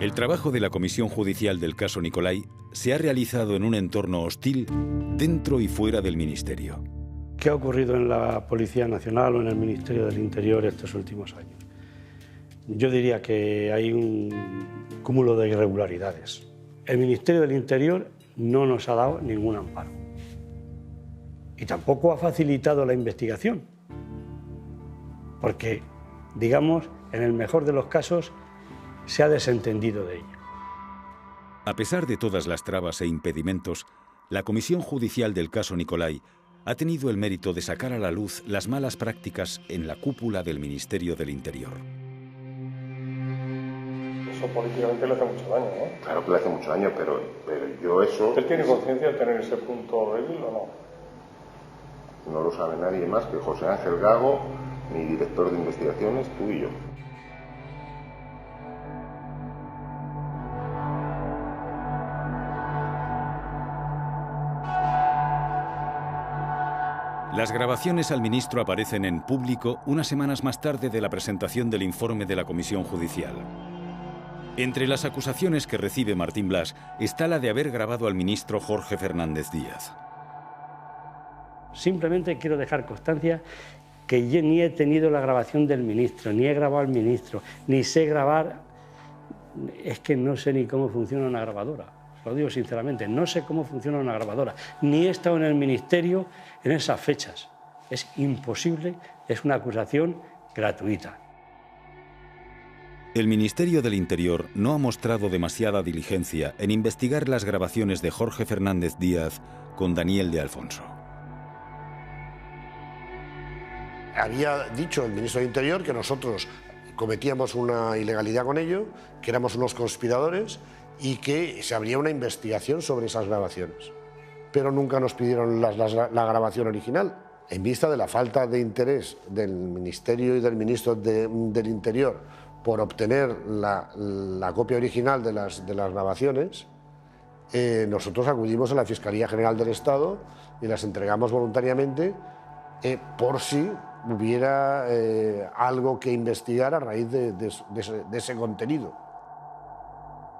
El trabajo de la Comisión Judicial del caso Nicolai se ha realizado en un entorno hostil dentro y fuera del Ministerio. ¿Qué ha ocurrido en la Policía Nacional o en el Ministerio del Interior estos últimos años? Yo diría que hay un cúmulo de irregularidades. el Ministerio del Interior no nos ha dado ningún amparo. Y tampoco ha facilitado la investigación. Porque, digamos, en el mejor de los casos, se ha desentendido de ello. A pesar de todas las trabas e impedimentos, la Comisión Judicial del caso Nicolai ha tenido el mérito de sacar a la luz las malas prácticas en la cúpula del Ministerio del Interior. Eso políticamente le hace mucho daño, ¿no? Claro que le hace mucho daño, pero yo eso... ¿Usted tiene conciencia de tener ese punto débil o no? No lo sabe nadie más que José Ángel Gago, mi director de investigaciones, tú y yo. Las grabaciones al ministro aparecen en público unas semanas más tarde de la presentación del informe de la Comisión Judicial. Entre las acusaciones que recibe Martín Blas está la de haber grabado al ministro Jorge Fernández Díaz. Simplemente quiero dejar constancia que yo ni he tenido la grabación del ministro, ni he grabado al ministro, ni sé grabar. Es que no sé ni cómo funciona una grabadora. Lo digo sinceramente, no sé cómo funciona una grabadora. Ni he estado en el ministerio en esas fechas. Es imposible, es una acusación gratuita. El Ministerio del Interior no ha mostrado demasiada diligencia en investigar las grabaciones de Jorge Fernández Díaz con Daniel de Alfonso. Había dicho el ministro del Interior que nosotros cometíamos una ilegalidad con ello, que éramos unos conspiradores y que se abría una investigación sobre esas grabaciones. Pero nunca nos pidieron la grabación original. En vista de la falta de interés del Ministerio y del ministro del Interior por obtener la copia original de las grabaciones, nosotros acudimos a la Fiscalía General del Estado y las entregamos voluntariamente por si hubiera algo que investigar a raíz de ese contenido.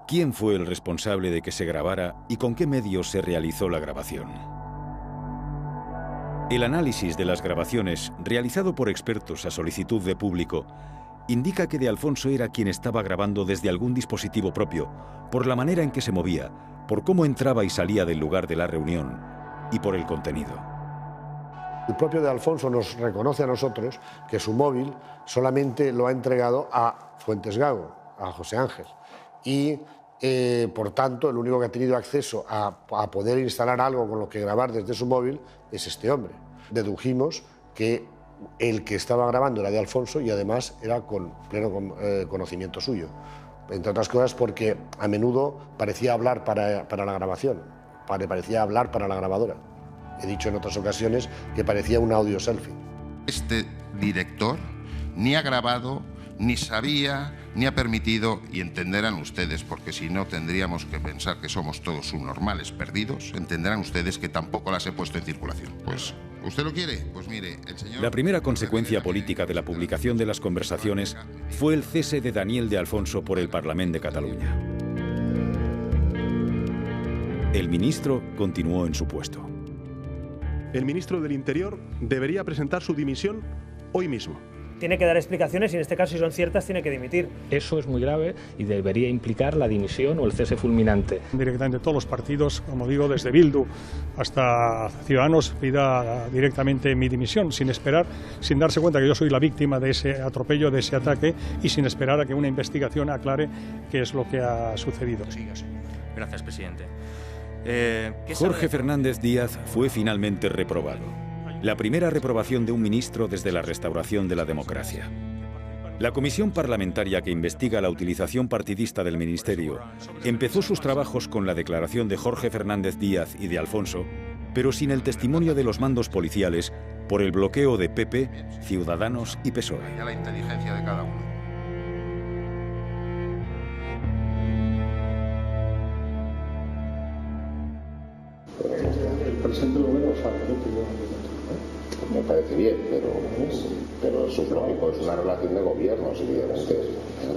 ¿Quién fue el responsable de que se grabara y con qué medios se realizó la grabación? El análisis de las grabaciones, realizado por expertos a solicitud de público, indica que de Alfonso era quien estaba grabando desde algún dispositivo propio, por la manera en que se movía, por cómo entraba y salía del lugar de la reunión y por el contenido. El propio de Alfonso nos reconoce a nosotros que su móvil solamente lo ha entregado a Fuentes Gago, a José Ángel, y por tanto el único que ha tenido acceso a poder instalar algo con lo que grabar desde su móvil es este hombre. Dedujimos que el que estaba grabando era de Alfonso y además era con pleno conocimiento suyo, entre otras cosas porque a menudo parecía hablar para la grabación, parecía hablar para la grabadora. He dicho en otras ocasiones que parecía un audio selfie. Este director ni ha grabado, ni sabía, ni ha permitido, y entenderán ustedes, porque si no tendríamos que pensar que somos todos subnormales perdidos, entenderán ustedes que tampoco las he puesto en circulación. Pues, ¿usted lo quiere? Pues mire, el señor... La primera consecuencia política de la publicación de las conversaciones fue el cese de Daniel de Alfonso por el Parlament de Cataluña. El ministro continuó en su puesto. El ministro del Interior debería presentar su dimisión hoy mismo. Tiene que dar explicaciones y en este caso, si son ciertas, tiene que dimitir. Eso es muy grave y debería implicar la dimisión o el cese fulminante. Directamente todos los partidos, como digo, desde Bildu hasta Ciudadanos, pida directamente mi dimisión, sin esperar, sin darse cuenta que yo soy la víctima de ese atropello, de ese ataque, y sin esperar a que una investigación aclare qué es lo que ha sucedido. Gracias, presidente. Jorge Fernández Díaz fue finalmente reprobado. La primera reprobación de un ministro desde la restauración de la democracia. La comisión parlamentaria que investiga la utilización partidista del ministerio empezó sus trabajos con la declaración de Jorge Fernández Díaz y de Alfonso, pero sin el testimonio de los mandos policiales por el bloqueo de PP, Ciudadanos y PSOE. La inteligencia de cada uno. El presidente del gobierno sabe me parece bien, pero eso es lógico, es una relación de gobiernos, evidentemente.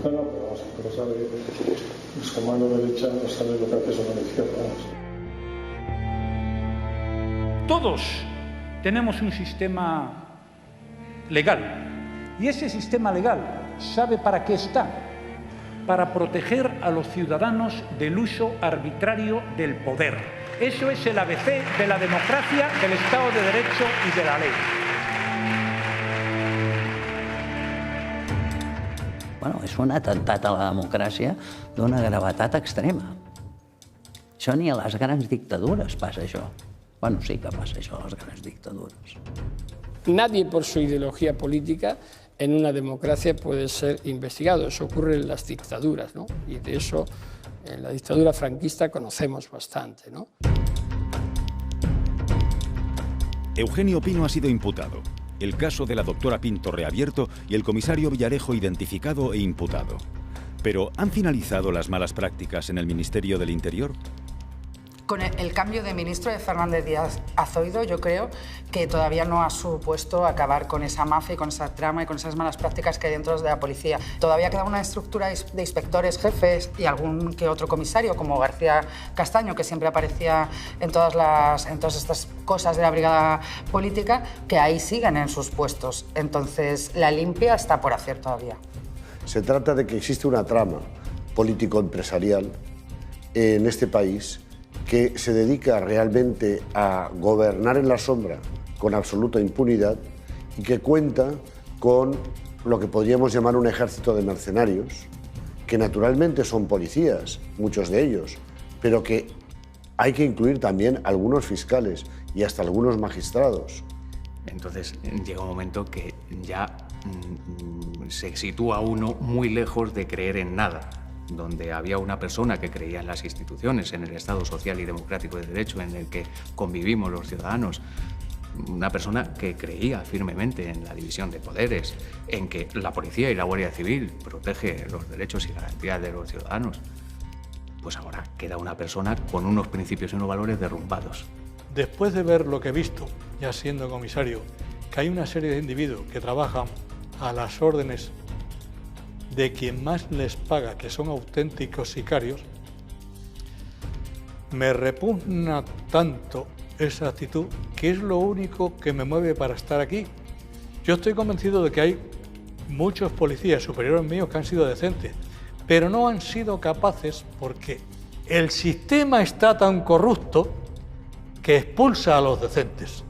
Pero sabe, su mano derecha no sabe lo que hace su mano izquierda. Todos tenemos un sistema legal y ese sistema legal sabe para qué está. para proteger a los ciudadanos del uso arbitrario del poder. Eso es el ABC de la democracia, del Estado de Derecho y de la ley. Bueno, és un atemptat a la democràcia d'una gravetat extrema. Això ni a les grans dictadures passa, això. Bueno, sí que passa això a les grans dictadures. Nadie por su ideología política en una democracia puede ser investigado. Eso ocurre en las dictaduras, ¿no? Y de eso en la dictadura franquista conocemos bastante, ¿no? Eugenio Pino ha sido imputado. El caso de la doctora Pinto reabierto y el comisario Villarejo identificado e imputado. Pero ¿han finalizado las malas prácticas en el Ministerio del Interior? Con el cambio de ministro de Fernández Díaz a Zoido, yo creo que todavía no ha supuesto acabar con esa mafia y con esa trama y con esas malas prácticas que hay dentro de la policía. Todavía queda una estructura de inspectores, jefes y algún que otro comisario, como García Castaño, que siempre aparecía en todas estas cosas de la brigada política, que ahí siguen en sus puestos. Entonces, la limpia está por hacer todavía. Se trata de que existe una trama político-empresarial en este país que se dedica realmente a gobernar en la sombra con absoluta impunidad y que cuenta con lo que podríamos llamar un ejército de mercenarios, que naturalmente son policías, muchos de ellos, pero que hay que incluir también algunos fiscales y hasta algunos magistrados. Entonces llega un momento que ya se sitúa uno muy lejos de creer en nada, donde había una persona que creía en las instituciones, en el Estado social y democrático de derecho en el que convivimos los ciudadanos, una persona que creía firmemente en la división de poderes, en que la policía y la Guardia Civil protege los derechos y garantías de los ciudadanos, pues ahora queda una persona con unos principios y unos valores derrumbados. Después de ver lo que he visto, ya siendo comisario, que hay una serie de individuos que trabajan a las órdenes de quien más les paga, que son auténticos sicarios, me repugna tanto esa actitud que es lo único que me mueve para estar aquí. Yo estoy convencido de que hay muchos policías superiores míos que han sido decentes, pero no han sido capaces porque el sistema está tan corrupto que expulsa a los decentes.